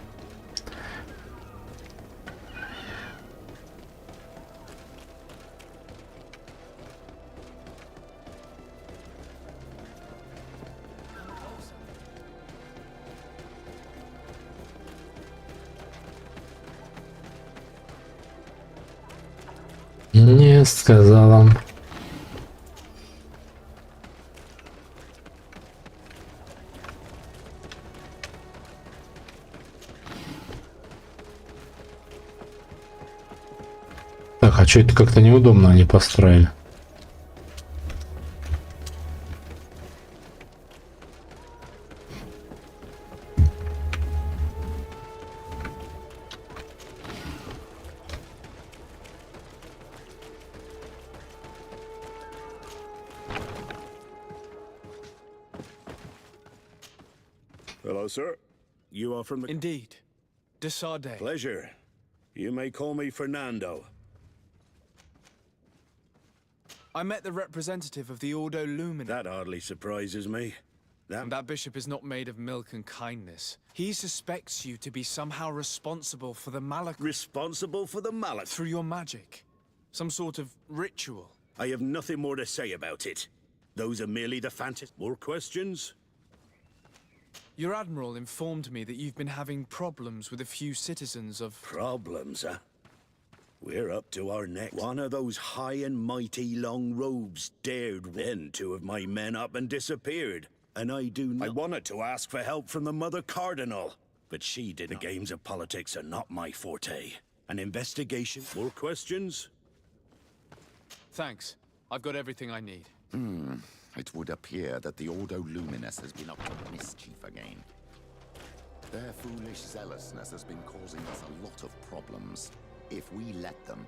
Не сказала. Так, а что это как-то неудобно они построили? Hello, sir. You are from the... Indeed. Desarde. Pleasure. You may call me Fernando. I met the representative of the Ordo Lumina. That hardly surprises me. That bishop is not made of milk and kindness. He suspects you to be somehow responsible for the malak... Responsible for the malak? Through your magic. Some sort of ritual. I have nothing more to say about it. Those are merely the fantasies. More questions? Your admiral informed me that you've been having problems with a few citizens of... Problems, huh? We're up to our neck. One of those high and mighty long robes dared then 2 of my men up and disappeared. And I wanted to ask for help from the Mother Cardinal, but she did. The games of politics are not my forte. An investigation. More questions? Thanks. I've got everything I need. It would appear that the Ordo Luminous has been up to mischief again. Their foolish zealousness has been causing us a lot of problems. If we let them,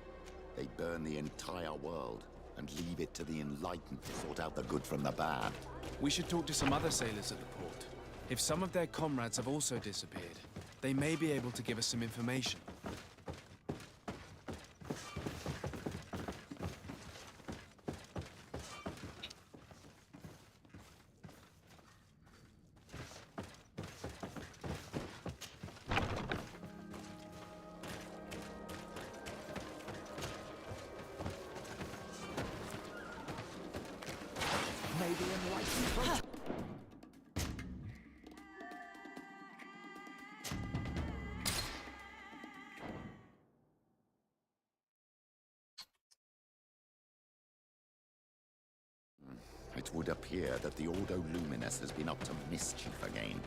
they burn the entire world and leave it to the enlightened to sort out the good from the bad. We should talk to some other sailors at the port. If some of their comrades have also disappeared, they may be able to give us some information. It would appear that the Ordo Luminous has been up to mischief again.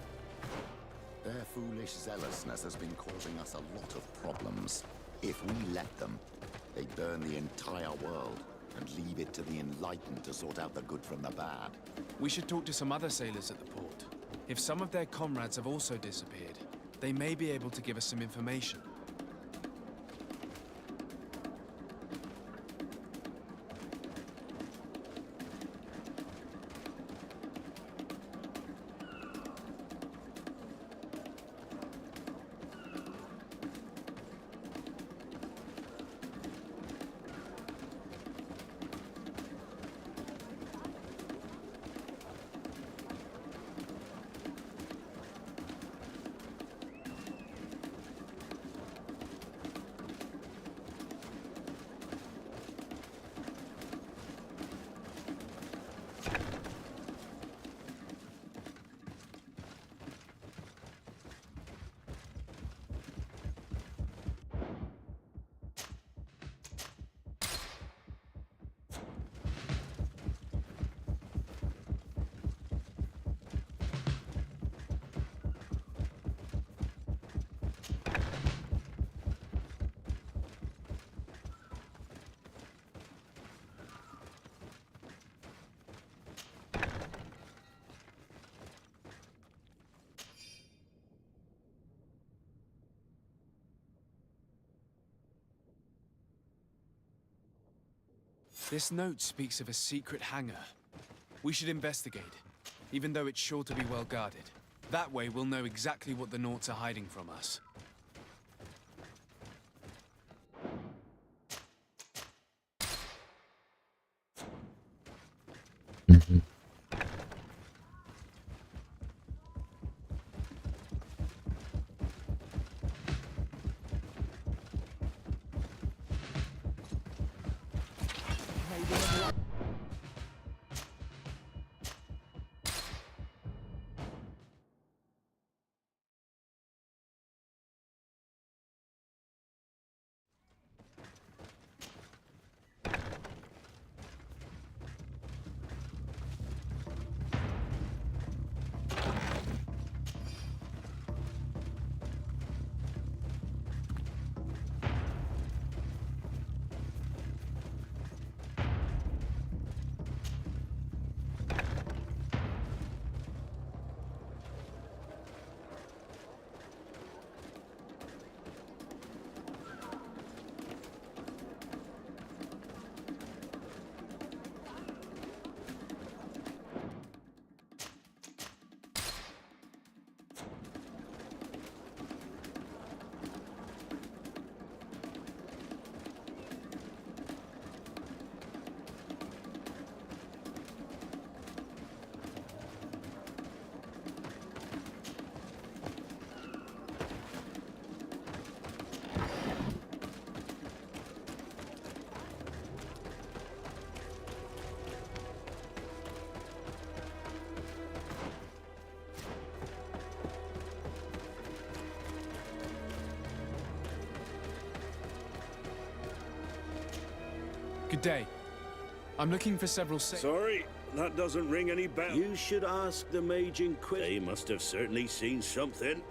Their foolish zealousness has been causing us a lot of problems. If we let them, they burn the entire world and leave it to the enlightened to sort out the good from the bad. We should talk to some other sailors at the port. If some of their comrades have also disappeared, they may be able to give us some information. This note speaks of a secret hangar. We should investigate, even though it's sure to be well guarded. That way we'll know exactly what the Naughts are hiding from us. Good day. I'm looking for several Sorry, that doesn't ring any bells. You should ask the Mage Inquisitor. They must have certainly seen something.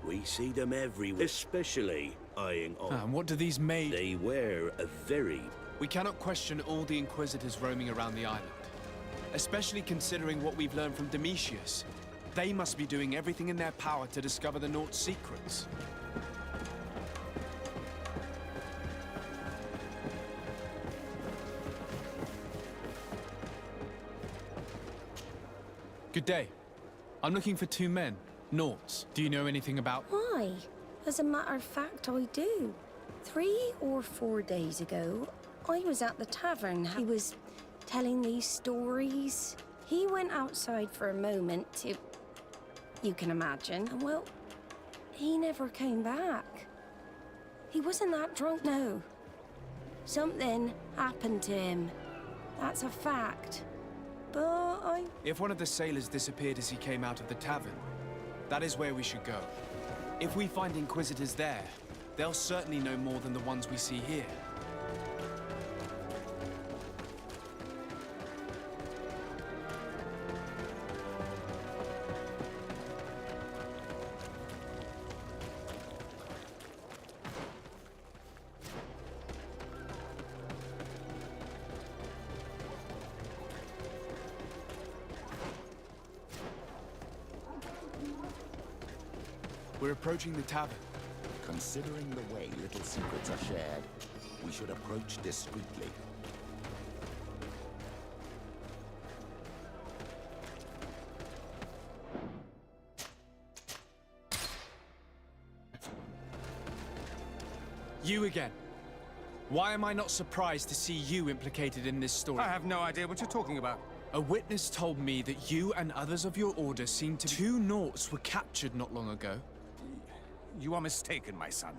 We see them everywhere, especially eyeing on. And what do these mage... They wear a very... We cannot question all the Inquisitors roaming around the island. Especially considering what we've learned from Domitius. They must be doing everything in their power to discover the Naught's secrets. Good day. I'm looking for two men, Naughts. Do you know anything about... Why? As a matter of fact, I do. 3 or 4 days ago, I was at the tavern. He was telling these stories. He went outside for a moment to... You can imagine. And well, he never came back. He wasn't that drunk, no. Something happened to him. That's a fact. But If one of the sailors disappeared as he came out of the tavern, that is where we should go. If we find Inquisitors there, they'll certainly know more than the ones we see here. We're approaching the tavern. Considering the way little secrets are shared, we should approach discreetly. You again. Why am I not surprised to see you implicated in this story? I have no idea what you're talking about. A witness told me that you and others of your order seem to... 2 Naughts were captured not long ago. You are mistaken, my son.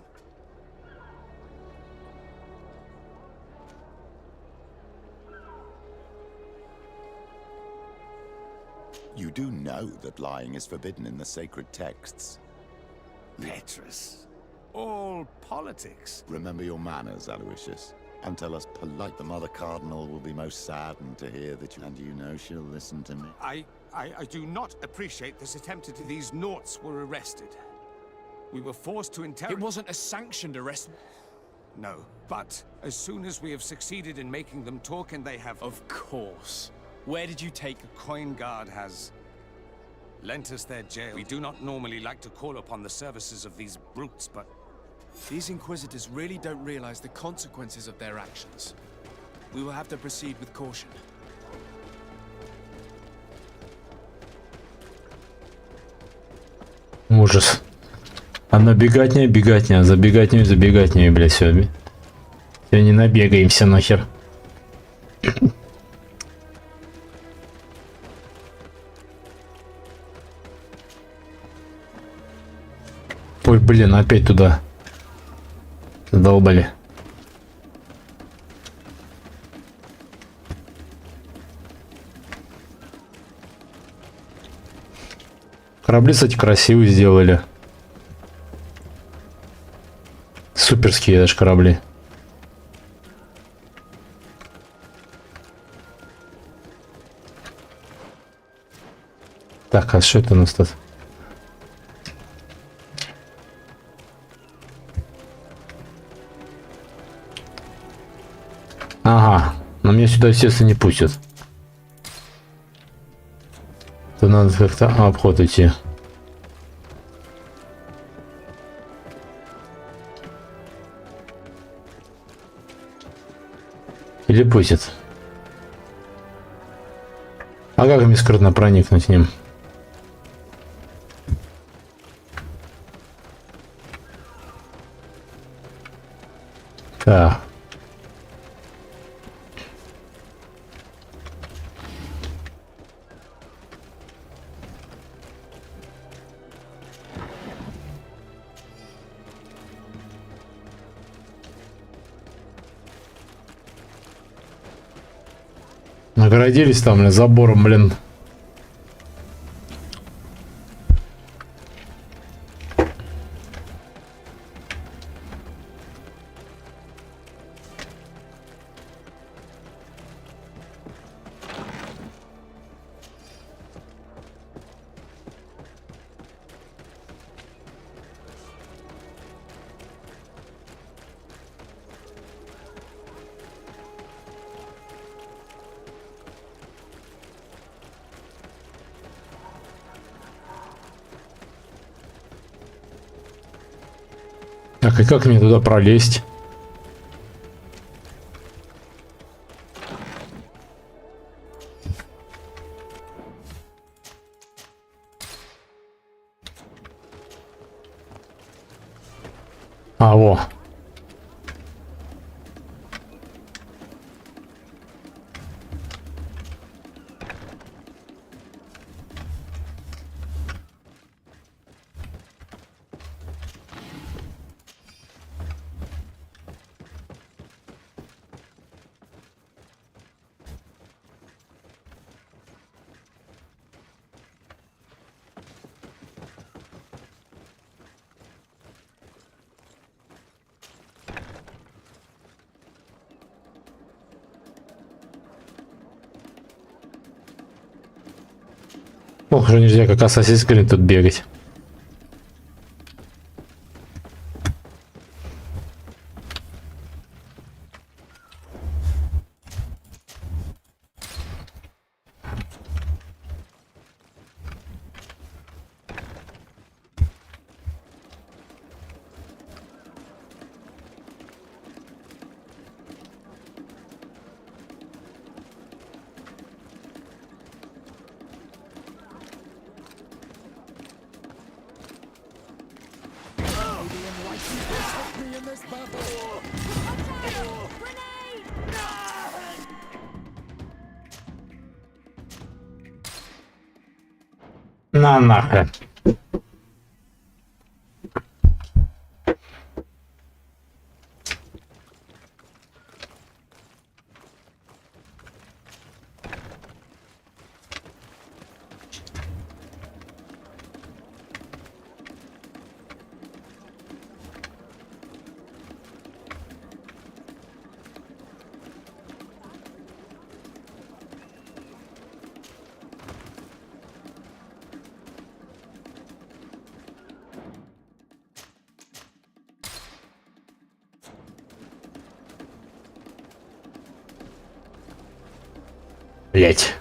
You do know that lying is forbidden in the sacred texts. Petrus. All politics. Remember your manners, Aloysius. And tell us polite. The Mother Cardinal will be most saddened to hear that you... And you know she'll listen to me. I do not appreciate this attempt to... These Naughts were arrested. We were forced to interrogate... It wasn't a sanctioned arrest. No, but as soon as we have succeeded in making them talk and they have... Of course. Where did you take... The Coin Guard has lent us their jail. We do not normally like to call upon the services of these brutes, but... These Inquisitors really don't realize the consequences of their actions. We will have to proceed with caution. Ужас. Одна беготня, беготня, за беготней, блядь, все. Все не набегаемся нахер. Ой, блин, опять туда. Задолбали. Корабли, кстати, красивые сделали. Суперские даже корабли. Так, а что это у нас тут? Ага, но меня сюда, естественно, не пустят. То надо как-то обход идти. Или пустят? А как мне скрытно проникнуть к ним? Так. Нагородились там, блин, забором, блин. Так, и как мне туда пролезть? А, во. Ох, уже нельзя как Assassin's Creed тут бегать. На нахрен. Блять.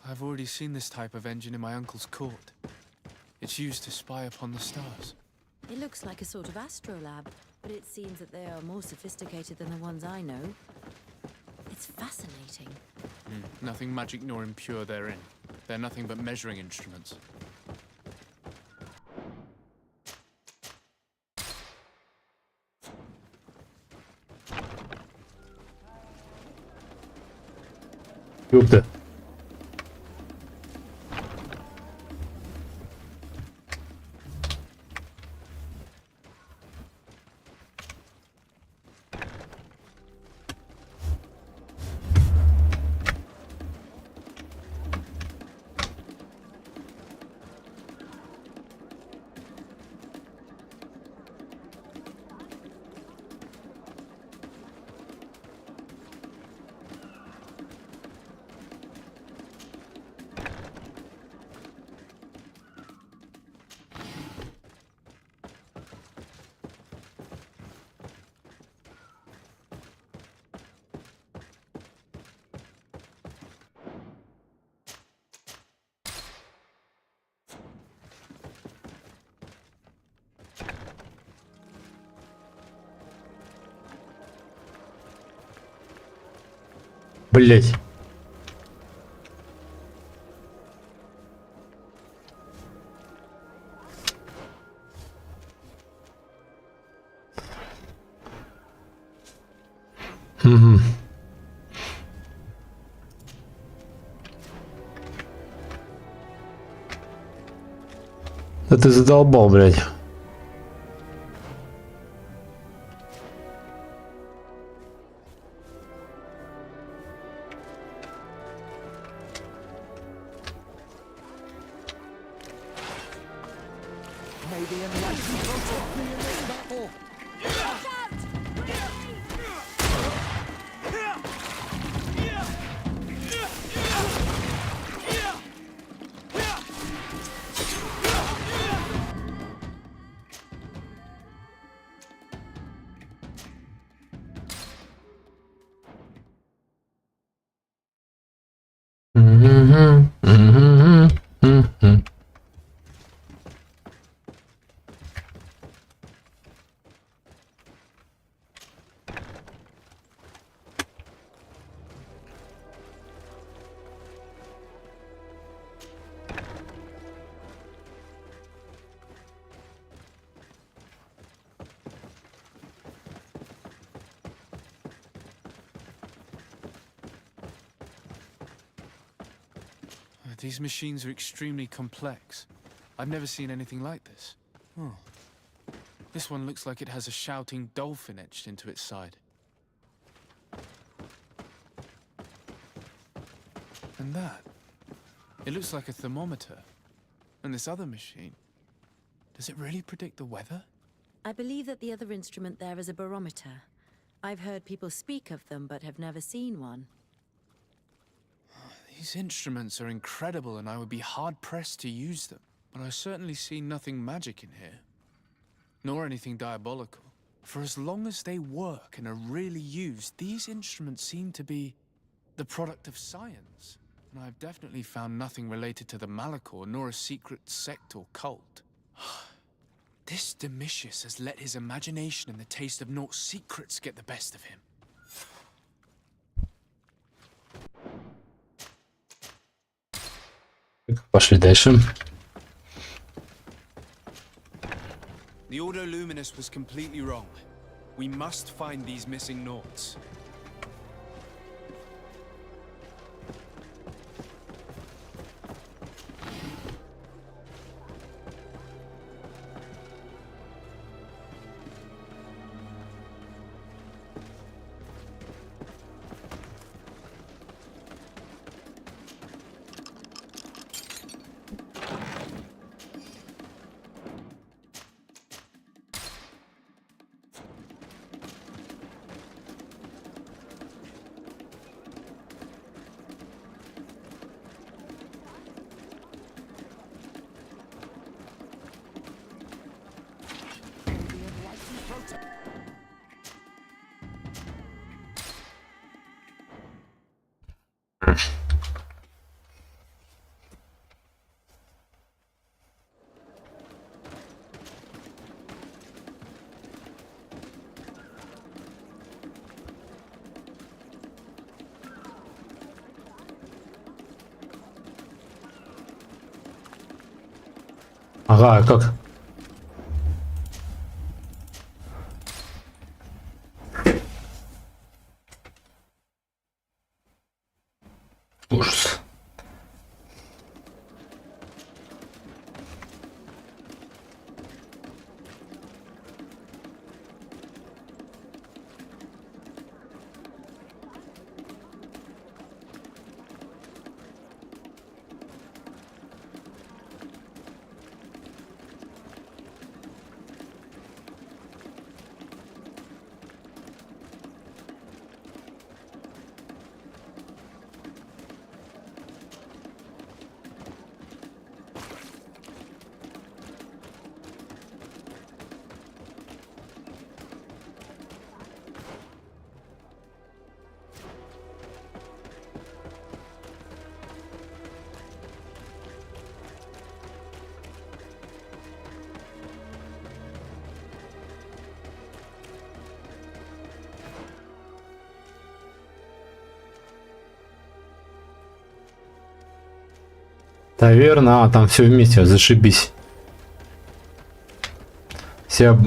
I've already seen this type of engine in my uncle's court. It's used to spy upon the stars. It looks like a sort of astrolab, but it seems that they are more sophisticated than the ones I know. It's fascinating. Nothing magic nor impure therein. They're nothing but measuring instruments. Ёпта. Блять. Угу. Да ты задолбал, блядь. These machines are extremely complex. I've never seen anything like this. Oh. This one looks like it has a shouting dolphin etched into its side. And that. It looks like a thermometer. And this other machine. Does it really predict the weather? I believe that the other instrument there is a barometer. I've heard people speak of them, but have never seen one. These instruments are incredible, and I would be hard-pressed to use them. But I certainly see nothing magic in here. Nor anything diabolical. For as long as they work and are really used, these instruments seem to be the product of science. And I've definitely found nothing related to the Malachor, nor a secret sect or cult. This Domitius has let his imagination and the taste of Naught's secrets get the best of him. Пошли дальше. The Ordo Luminous was completely wrong. We must find these missing Naughts. Ага, а как? Ужас. Таверна, там все вместе, зашибись. Вся...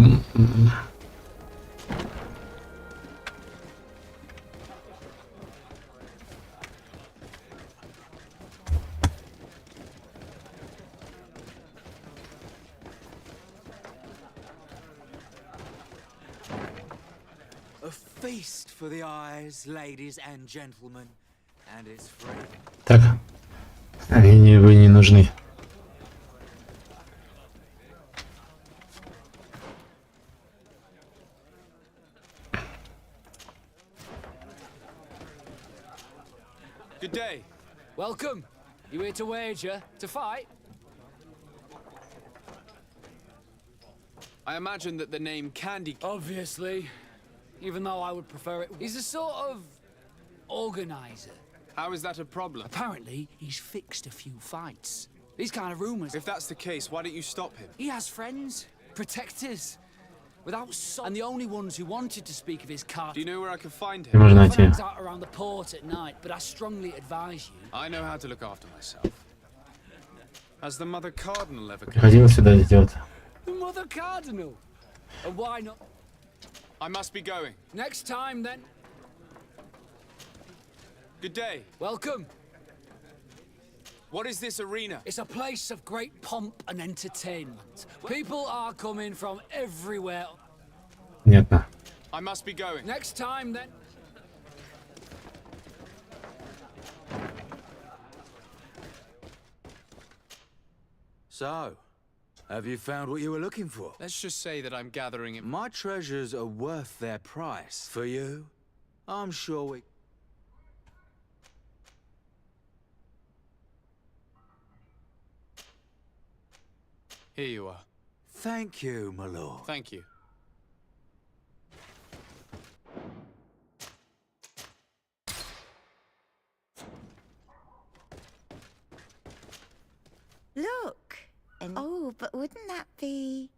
A feast for the eyes, ladies and gentlemen, and it's free. Так, вы не нужны. Good day. Welcome. You here to wager? To fight? I imagine that the name Candy... Obviously. Even though I would prefer it. He's a sort of... organizer. How is that a problem? Apparently, he's fixed a few fights. These kind of rumors. If that's the case, why don't you stop him? He has friends, protectors, without and the only ones who wanted to speak of his card. Do you know where I can find him? Можно найти. Friends out around the port at night, but I strongly advise you. I know how to look after myself. Has the Mother Cardinal ever come? Приходилось сюда сделать. The Mother Cardinal. And why not? I must be going. Next time, then. Good day. Welcome. What is this arena? It's a place of great pomp and entertainment. People are coming from everywhere. Понятно. I must be going. Next time, then. So, have you found what you were looking for? Let's just say that I'm gathering it. My treasures are worth their price. For you, I'm sure we... Here you are. Thank you, my lord. Thank you. Look. Oh, but wouldn't that be...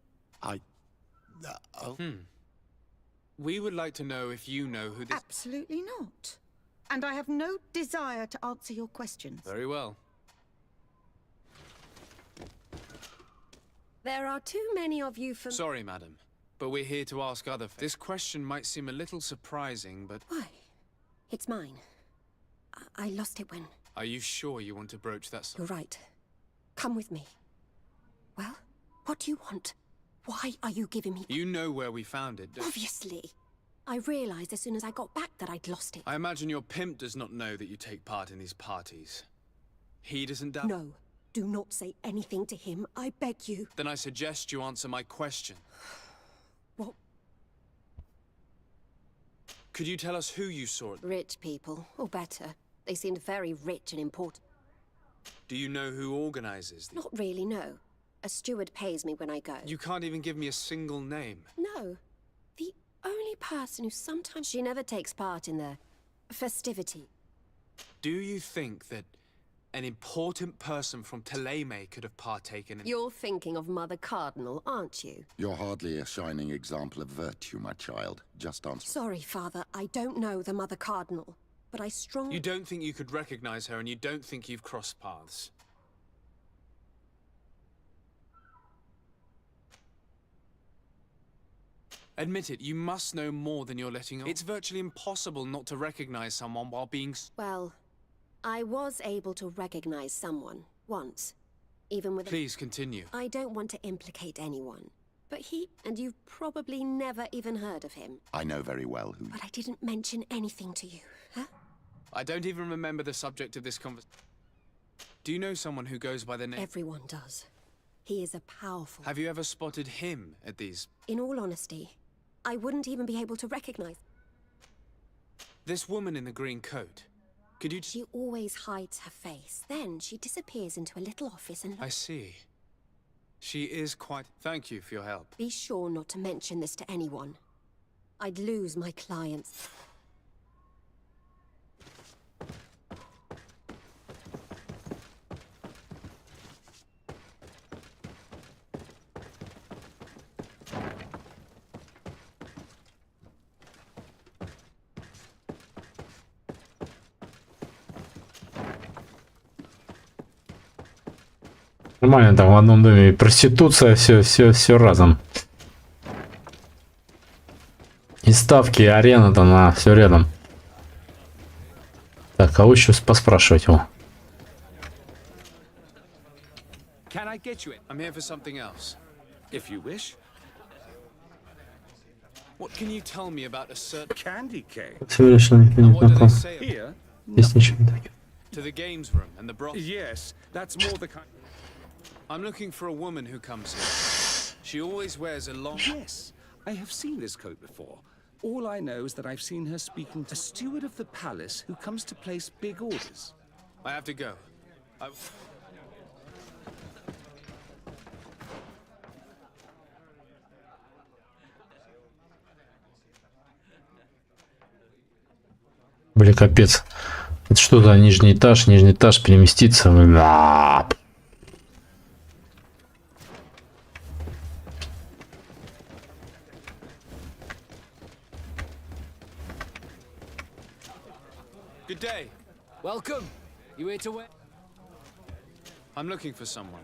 We would like to know if you know who this... Absolutely not. And I have no desire to answer your questions. Very well. There are too many of you for... Sorry, madam, but we're here to ask other... This question might seem a little surprising, but... Why? It's mine. I lost it when... Are you sure you want to broach that... You're right. Come with me. Well, what do you want? Why are you giving me... You know where we found it, don't you? Obviously. I realized as soon as I got back that I'd lost it. I imagine your pimp does not know that you take part in these parties. He doesn't doubt... No. Do not say anything to him, I beg you. Then I suggest you answer my question. What? Could you tell us who you saw? Rich people, or better. They seemed very rich and important. Do you know who organizes these? Not really, no. A steward pays me when I go. You can't even give me a single name. No. The only person who sometimes... She never takes part in the festivity. Do you think that an important person from Teleme could have partaken in... You're thinking of Mother Cardinal, aren't you? You're hardly a shining example of virtue, my child. Just answer. Sorry, Father, I don't know the Mother Cardinal, but I strongly... You don't think you could recognize her, and you don't think you've crossed paths. Admit it, you must know more than you're letting on. It's virtually impossible not to recognize someone while being... Well, I was able to recognize someone once, even with... Please continue. I don't want to implicate anyone, but he... And you've probably never even heard of him. I know very well who... But I didn't mention anything to you, huh? I don't even remember the subject of this conversation. Do you know someone who goes by the name... Everyone does. He is a powerful... Have you ever spotted him at these... In all honesty, I wouldn't even be able to recognize... This woman in the green coat. Could you... She always hides her face. Then she disappears into a little office and... I see. She is quite... Thank you for your help. Be sure not to mention this to anyone. I'd lose my clients. Нормально, там в одном доме и проституция, все разом. И ставки, и арена там на все рядом. Так, кого еще поспрашивать его? Can I get you it? I'm here for something else. If you wish. What can you tell me about a certain... Candy cake. Всего лишь никто не знаком. Here? Здесь ничего не так. To the games room and the broth... Yes, that's more the kind... I'm looking for a woman who comes here. She always wears a long... Yes, I have seen this coat before. All I know is that I've seen her speaking to a steward of the palace who comes to place big orders. I have to go. Бля, капец. Это что за нижний этаж переместиться? Good day. Welcome. You here to wait? I'm looking for someone.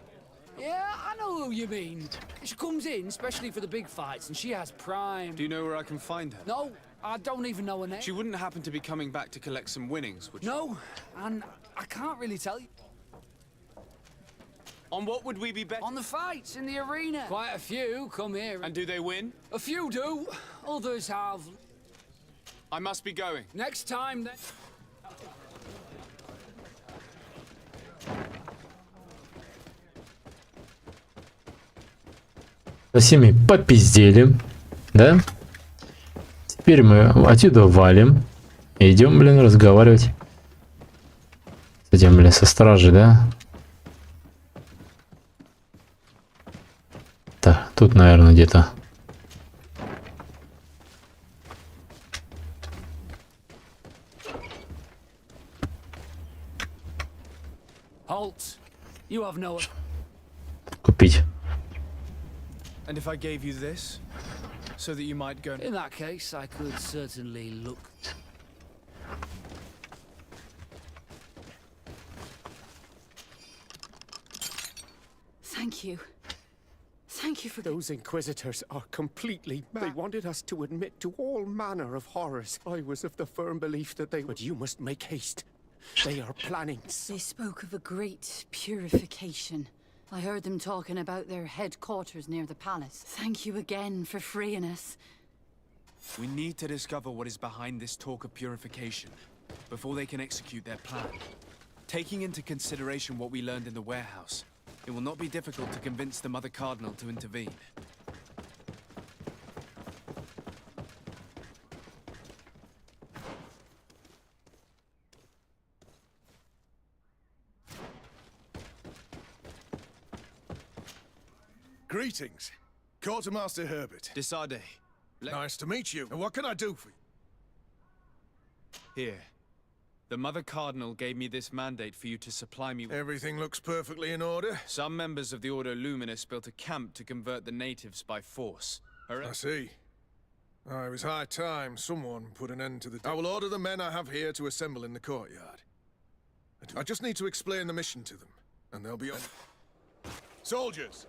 Yeah, I know who you mean. She comes in, especially for the big fights, and she has prime... Do you know where I can find her? No, I don't even know her name. She wouldn't happen to be coming back to collect some winnings, would she? No, and I can't really tell you. On what would we be betting? On the fights in the arena. Quite a few come here. And do they win? A few do. Others have... I must be going. Next time, then... Со всеми попиздели, да? Теперь мы отсюда валим и идем, блин, разговаривать с этим, блин, со стражей, да? Так, тут, наверное, где-то. Halt. You have no... Купить. And if I gave you this, so that you might go... In that case, I could certainly look... Thank you. Thank you for... Those inquisitors are completely... They wanted us to admit to all manner of horrors. I was of the firm belief that they... But you must make haste. They are planning... They spoke of a great purification. I heard them talking about their headquarters near the palace. Thank you again for freeing us. We need to discover what is behind this talk of purification before they can execute their plan. Taking into consideration what we learned in the warehouse, it will not be difficult to convince the Mother Cardinal to intervene. Greetings. Quartermaster Herbert. Desade. Nice to meet you. And what can I do for you? Here. The Mother Cardinal gave me this mandate for you to supply me... Everything looks perfectly in order. Some members of the Ordo Luminous built a camp to convert the natives by force. I see. It was high time someone put an end to the... I will order the men I have here to assemble in the courtyard. I just need to explain the mission to them, and they'll be on. Soldiers,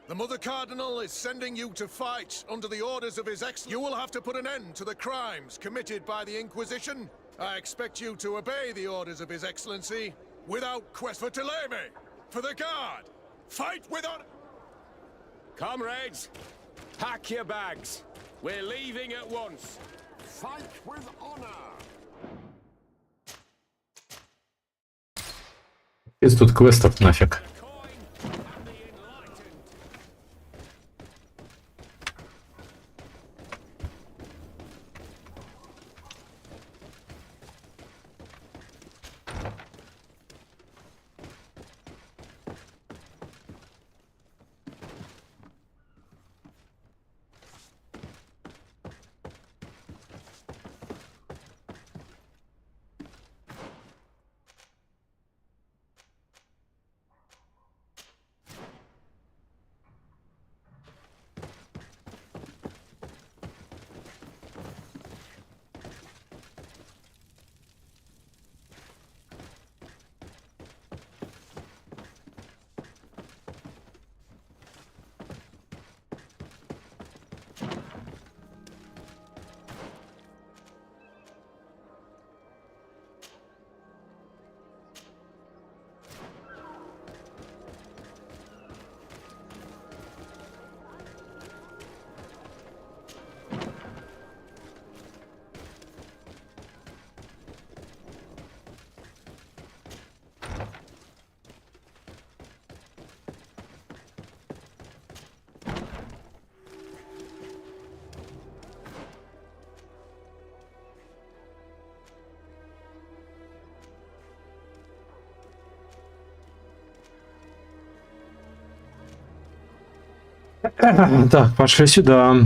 The Mother Cardinal is sending you to fight under the orders of His Excellency. You will have to put an end to the crimes committed by the Inquisition. I expect you to obey the orders of His Excellency without quest. For Teleme, for the Guard, fight without... Comrades, pack your bags. We're leaving at once. Fight with honor. Из тут квестов нафиг. Так, пошли сюда.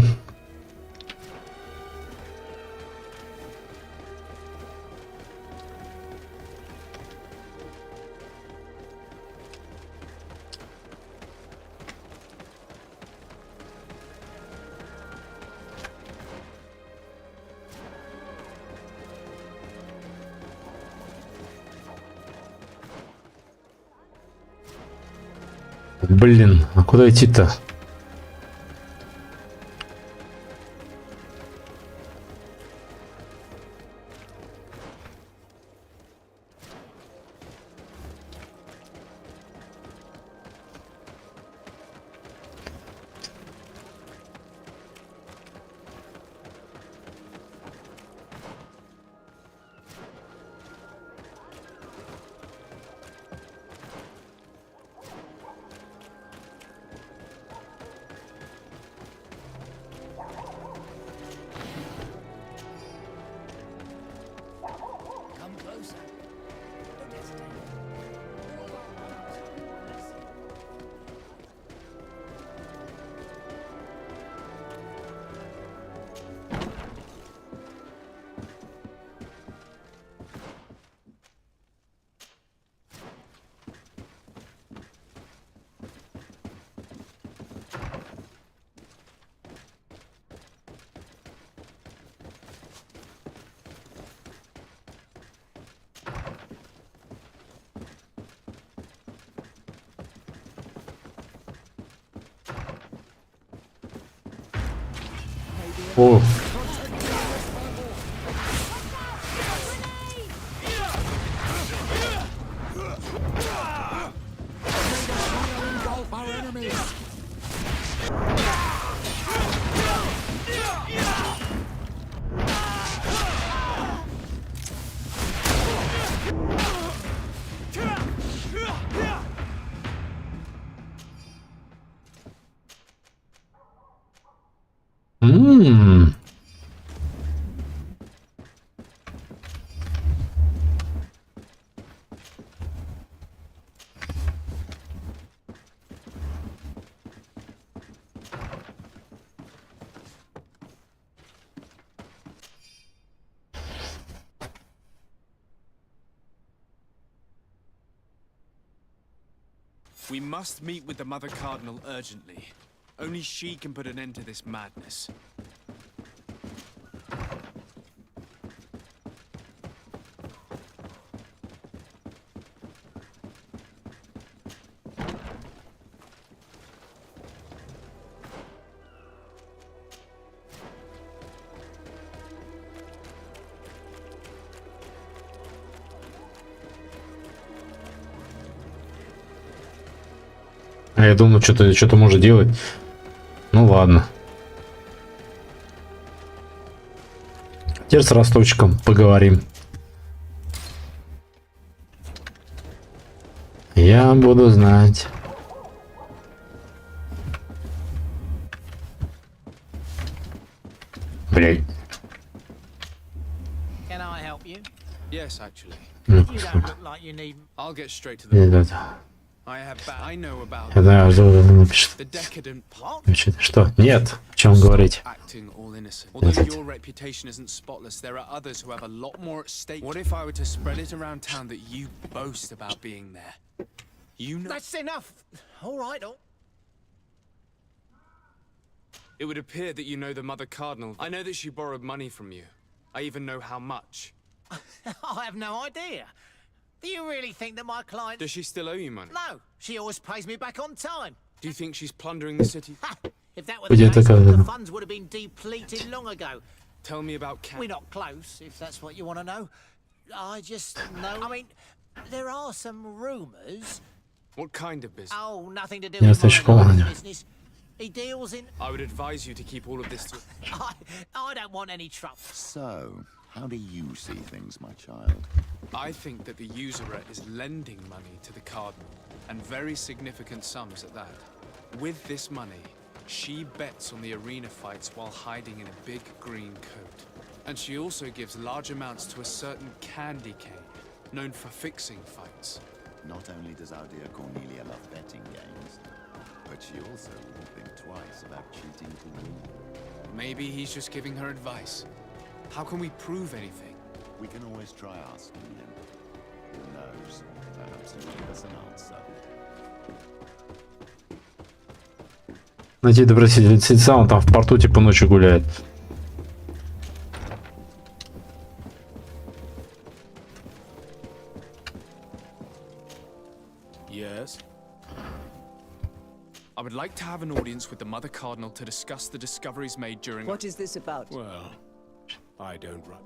Блин, а куда идти-то? О. We must meet with the Mother Cardinal urgently. Only she can put an end to this madness. А я думал, что-то может делать. Ну ладно. Теперь с росточком поговорим. Я буду знать. Блять. Can I help you? Yes, actually. Ну, You don't look like you need. I'll get straight to the нет, point. I know about я знаю, напишет. the decadent Значит, что? Нет. О чем говорить? acting all innocent. Although your reputation isn't spotless, there are others who have a lot more at stake. What if I were to spread it around town that you boast about being there? You know. That's enough. All right. It would appear that you know the Mother Cardinal. I know that she borrowed money from you. I even know how much. I have no idea. Do you really think that my client... Does she still owe you money? No, she always pays me back on time. Do you think she's plundering the city? If that were the case, the funds would have been depleted long ago. Tell me about Cat. We're not close, if that's what you want to know. I just know... I mean, there are some rumours. What kind of business? Oh, nothing to do with my business. He deals in... I would advise you to keep all of this to... I don't want any trouble. So, how do you see things, my child? I think that the usurer is lending money to the Cardinal, and very significant sums at that. With this money, she bets on the arena fights while hiding in a big green coat. And she also gives large amounts to a certain candy cane, known for fixing fights. Not only does our dear Cornelia love betting games, but she also wouldn't think twice about cheating to win. Maybe he's just giving her advice. How can we prove anything? We can always try asking him. Who knows? Perhaps he'll give us an answer. Найти добросельца, он там в порту типа ночью гуляет. Yes. I would like to have an audience with the Mother Cardinal to discuss the discoveries made during... What is this about? Well, I don't run.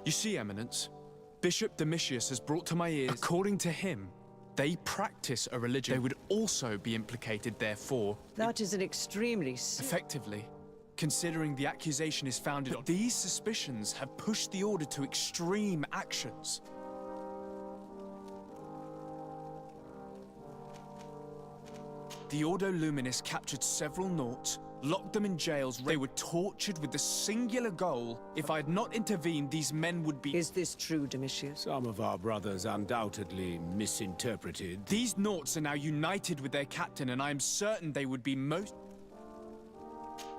You see, Eminence, Bishop Domitius has brought to my ears, according to him, they practice a religion. They would also be implicated, therefore... That is an extremely... Effectively, considering the accusation is founded on... These suspicions have pushed the Order to extreme actions. The Ordo Luminis captured several Nauts, locked them in jails. They were tortured with the singular goal, if I had not intervened, these men would be... Is this true, Domitius? Some of our brothers undoubtedly misinterpreted. These Nauts are now united with their captain, and I am certain they would be most...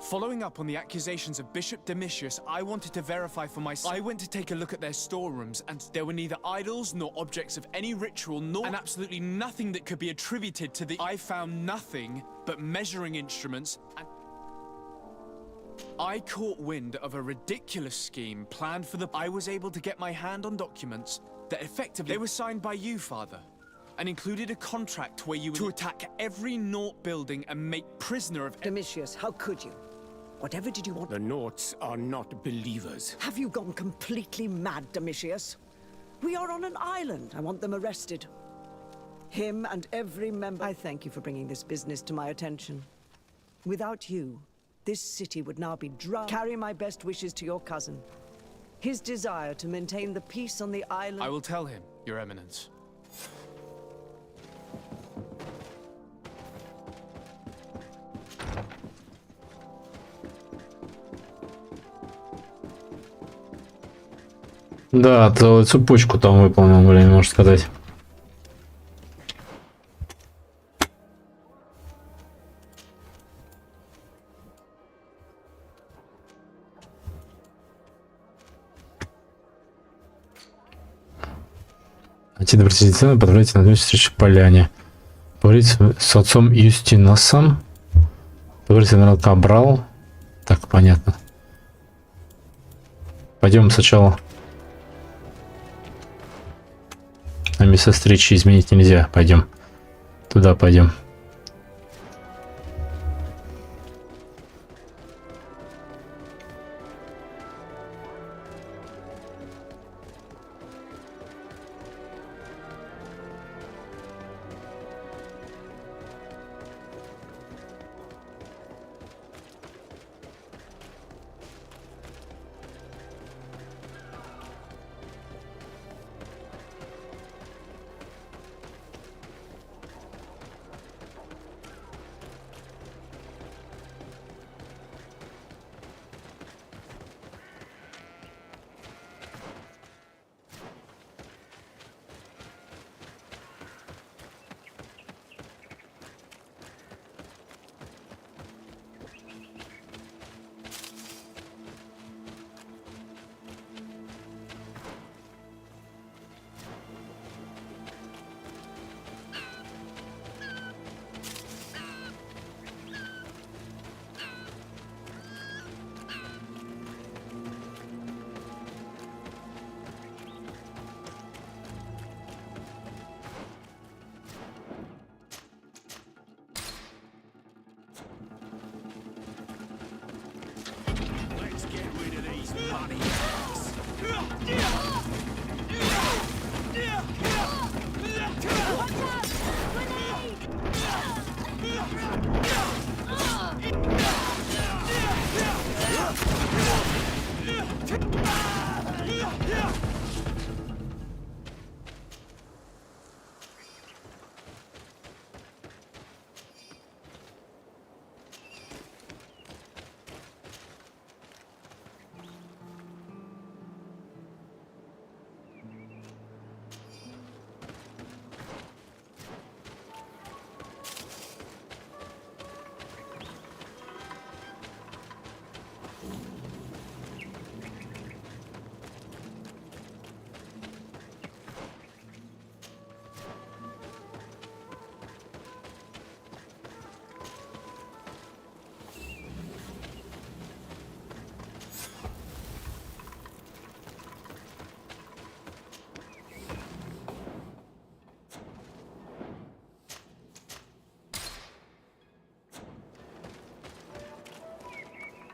Following up on the accusations of Bishop Domitius, I wanted to verify for myself. I went to take a look at their storerooms, and there were neither idols nor objects of any ritual, nor and absolutely nothing that could be attributed to the... I found nothing but measuring instruments, and... I caught wind of a ridiculous scheme planned for the... I was able to get my hand on documents that effectively... They were signed by you, Father, and included a contract where you were to attack every Naught building and make prisoner of... Domitius, how could you? Whatever did you want? The Naughts are not believers. Have you gone completely mad, Domitius? We are on an island. I want them arrested. Him and every member... I thank you for bringing this business to my attention. Without you, this city would now be dry. Carry my best wishes to your cousin. His desire to maintain the peace on the island... I will tell him, Your Eminence. Да, целую цепочку там выполнил, блин, можно сказать. Найти добросельца, подобрать на встречу в поляне. Поговорить с отцом Юстиносом. Поговорить с адмирал Кабрал. Так, понятно. Пойдем сначала. А место встречи изменить нельзя. Пойдем. Туда пойдем.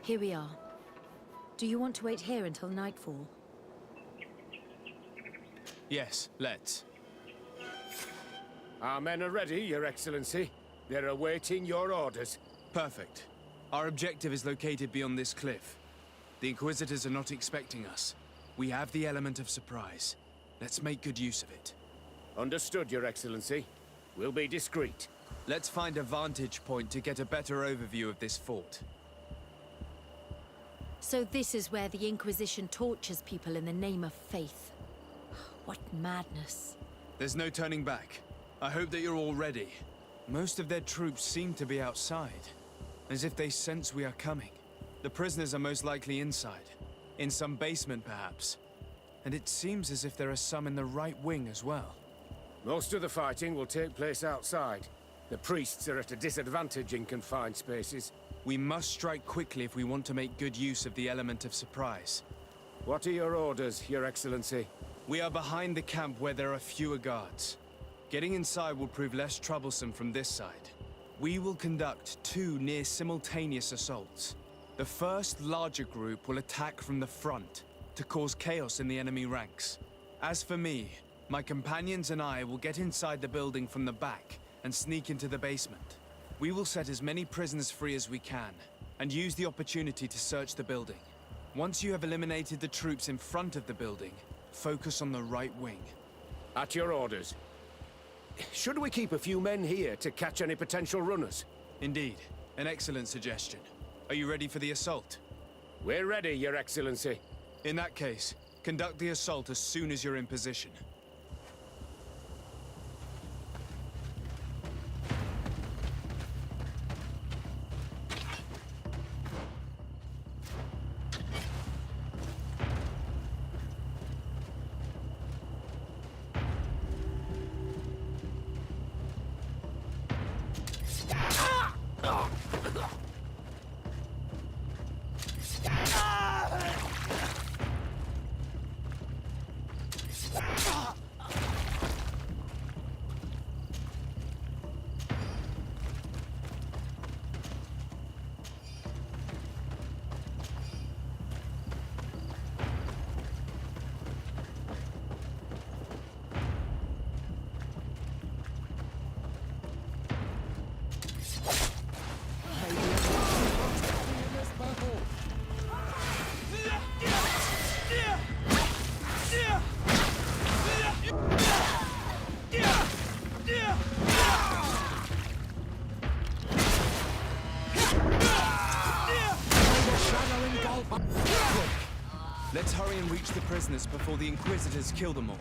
Here we are. Do you want to wait here until nightfall? Yes, let's. Our men are ready, Your Excellency. They're awaiting your orders. Perfect. Our objective is located beyond this cliff. The Inquisitors are not expecting us. We have the element of surprise. Let's make good use of it. Understood, Your Excellency. We'll be discreet. Let's find a vantage point to get a better overview of this fort. So this is where the Inquisition tortures people in the name of faith. What madness. There's no turning back. I hope that you're all ready. Most of their troops seem to be outside, as if they sense we are coming. The prisoners are most likely inside, in some basement perhaps. And it seems as if there are some in the right wing as well. Most of the fighting will take place outside. The priests are at a disadvantage in confined spaces. We must strike quickly if we want to make good use of the element of surprise. What are your orders, Your Excellency? We are behind the camp where there are fewer guards. Getting inside will prove less troublesome from this side. We will conduct 2 near-simultaneous assaults. The first larger group will attack from the front to cause chaos in the enemy ranks. As for me, my companions and I will get inside the building from the back and sneak into the basement. We will set as many prisoners free as we can and use the opportunity to search the building. Once you have eliminated the troops in front of the building, focus on the right wing. At your orders. Should we keep a few men here to catch any potential runners? Indeed. An excellent suggestion. Are you ready for the assault? We're ready, Your Excellency. In that case, conduct the assault as soon as you're in position. Let's hurry and reach the prisoners before the Inquisitors kill them all.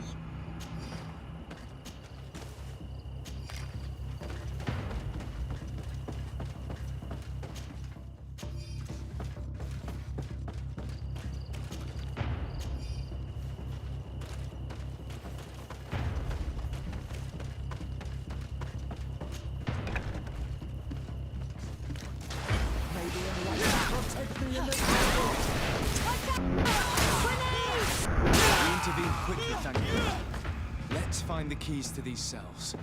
Intervene quickly, thank you. Let's find the keys to these cells.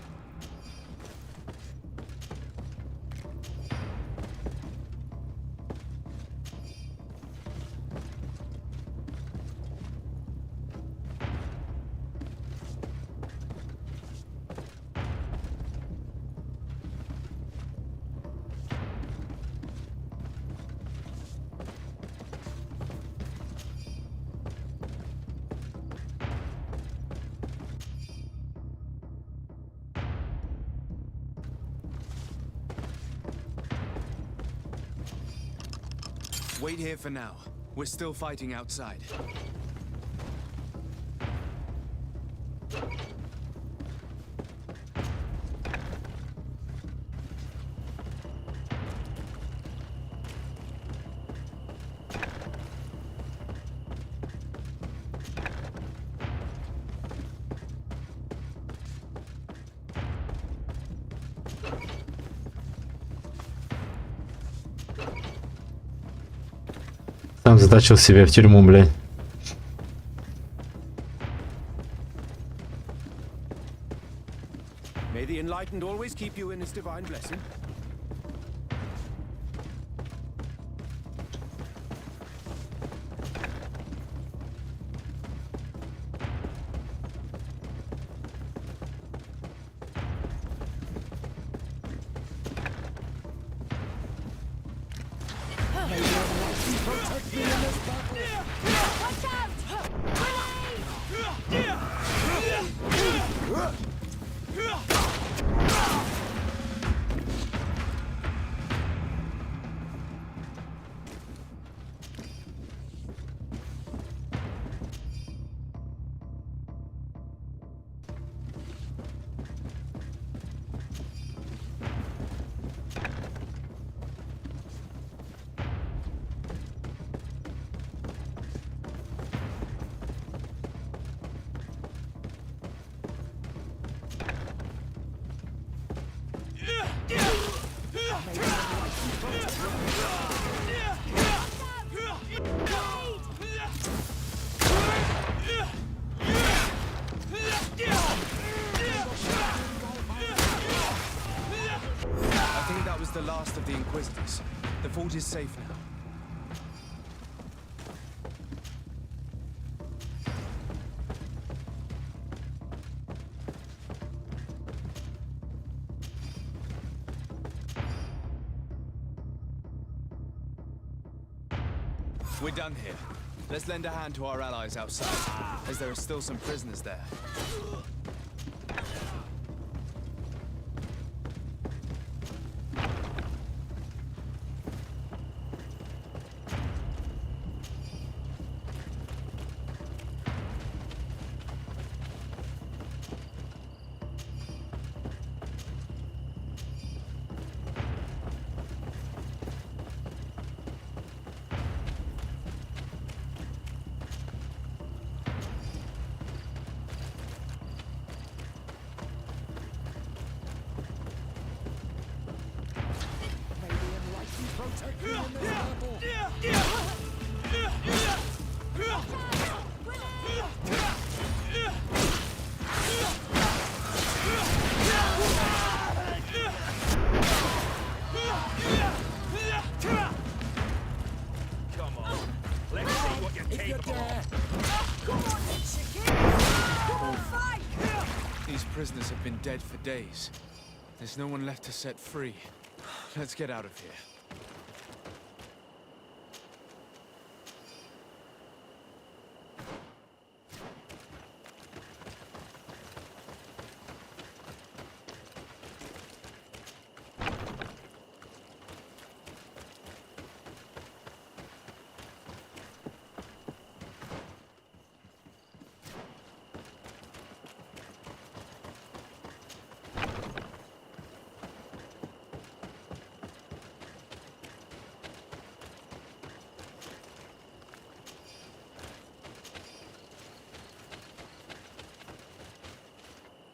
Wait here for now. We're still fighting outside. Сам затащил себя в тюрьму, блядь. May the enlightened always keep you in his divine blessing. village is safe now. We're done here. Let's lend a hand to our allies outside, as there are still some prisoners there. These prisoners have been dead for days. There's no one left to set free. Let's get out of here.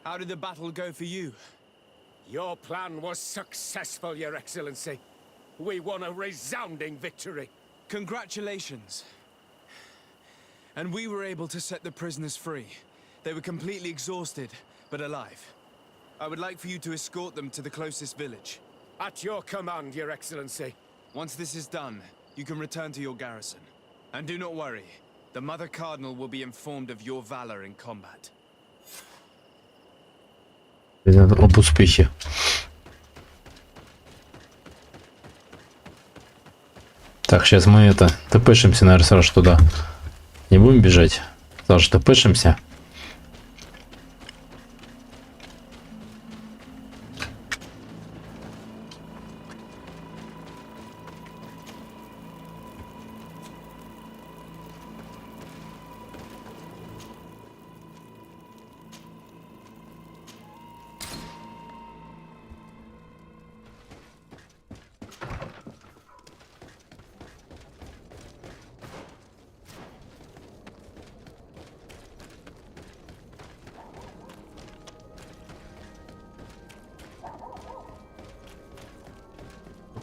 How did the battle go for you? Your plan was successful, Your Excellency. We won a resounding victory. Congratulations. And we were able to set the prisoners free. They were completely exhausted, but alive. I would like for you to escort them to the closest village. At your command, Your Excellency. Once this is done, you can return to your garrison. And do not worry, the Mother Cardinal will be informed of your valor in combat. Об успехе. Так, сейчас мы это тпшимся, наверное, сразу туда. Не будем бежать. Сразу тпшимся.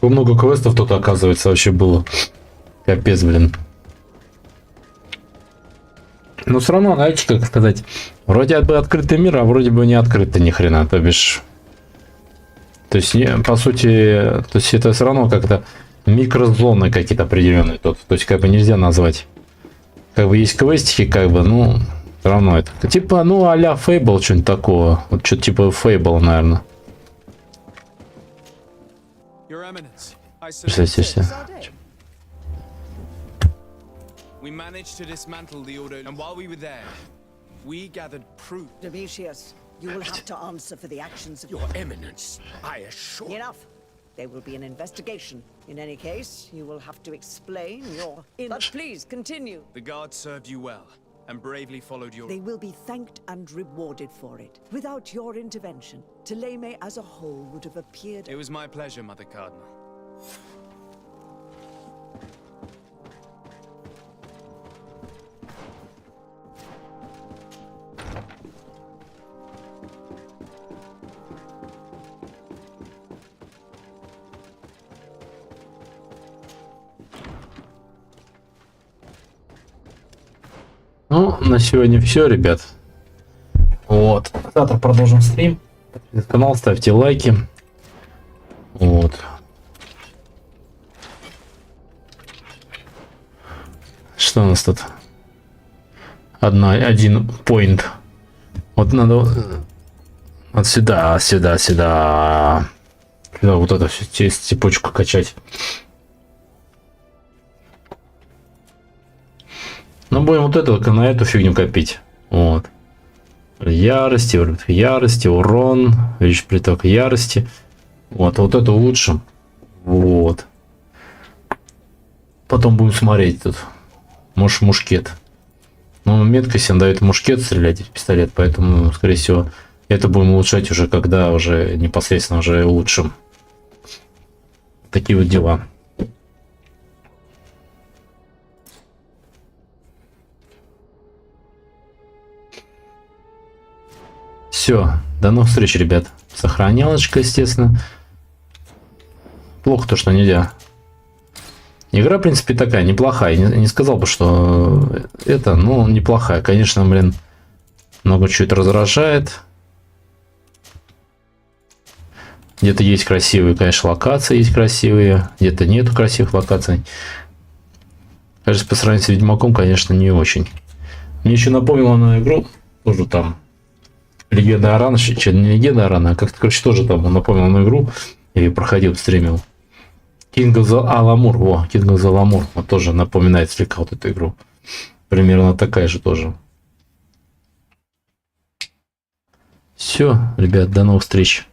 Много квестов тут, оказывается, вообще было. Капец, блин. Но все равно, знаете, как сказать, вроде бы открытый мир, а вроде бы не открытый ни хрена, то бишь. То есть, по сути, то есть это все равно как-то микрозоны какие-то определенные тут. То есть, как бы нельзя назвать. Как бы есть квестики, как бы, ну, все равно это. Типа, ну, а-ля Fable, что-нибудь такого. Вот что-то типа Fable, наверное. We managed to dismantle the order, and while we were there, we gathered proof. Domitius, you will have to answer for the actions of Your Eminence, I assure. Enough. There will be an investigation. In any case, you will have to explain your. But please continue. The guards served you well and bravely followed your. They will be thanked and rewarded for it. Without your intervention, Thélème as a whole would have appeared. It was my pleasure, Mother Cardinal. Ну, на сегодня все, ребят. Вот. Завтра продолжим стрим. Подписывайтесь на канал, ставьте лайки. Вот. Что у нас тут? Один point. Вот надо вот сюда, сюда, сюда. Сюда вот это все, через цепочку качать. Но будем вот это на эту фигню копить. Вот. Ярости, урон, видишь, приток ярости. Вот это улучшим. Вот. Потом будем смотреть тут. Может, мушкет. Но меткость дает мушкет стрелять, пистолет, поэтому, скорее всего, это будем улучшать уже, когда уже непосредственно уже улучшим. Такие вот дела. Все, до новых встреч, ребят. Сохранялочка, естественно. Плохо то, что нельзя. Игра, в принципе, такая неплохая. Не сказал бы, что это, но неплохая. Конечно, блин, много чего это раздражает. Где-то есть красивые, конечно, локации, есть красивые. Где-то нету красивых локаций. Кажется, по сравнению с Ведьмаком, конечно, не очень. Мне еще напомнило на игру, тоже там, Легенда Арана, не Легенда Арана, а как-то, короче, тоже там он напомнил на игру. Я ее проходил, стримил. King of the Alamur, King of the Alamur, вот тоже напоминает слегка вот эту игру. Примерно такая же тоже. Все, ребят, до новых встреч.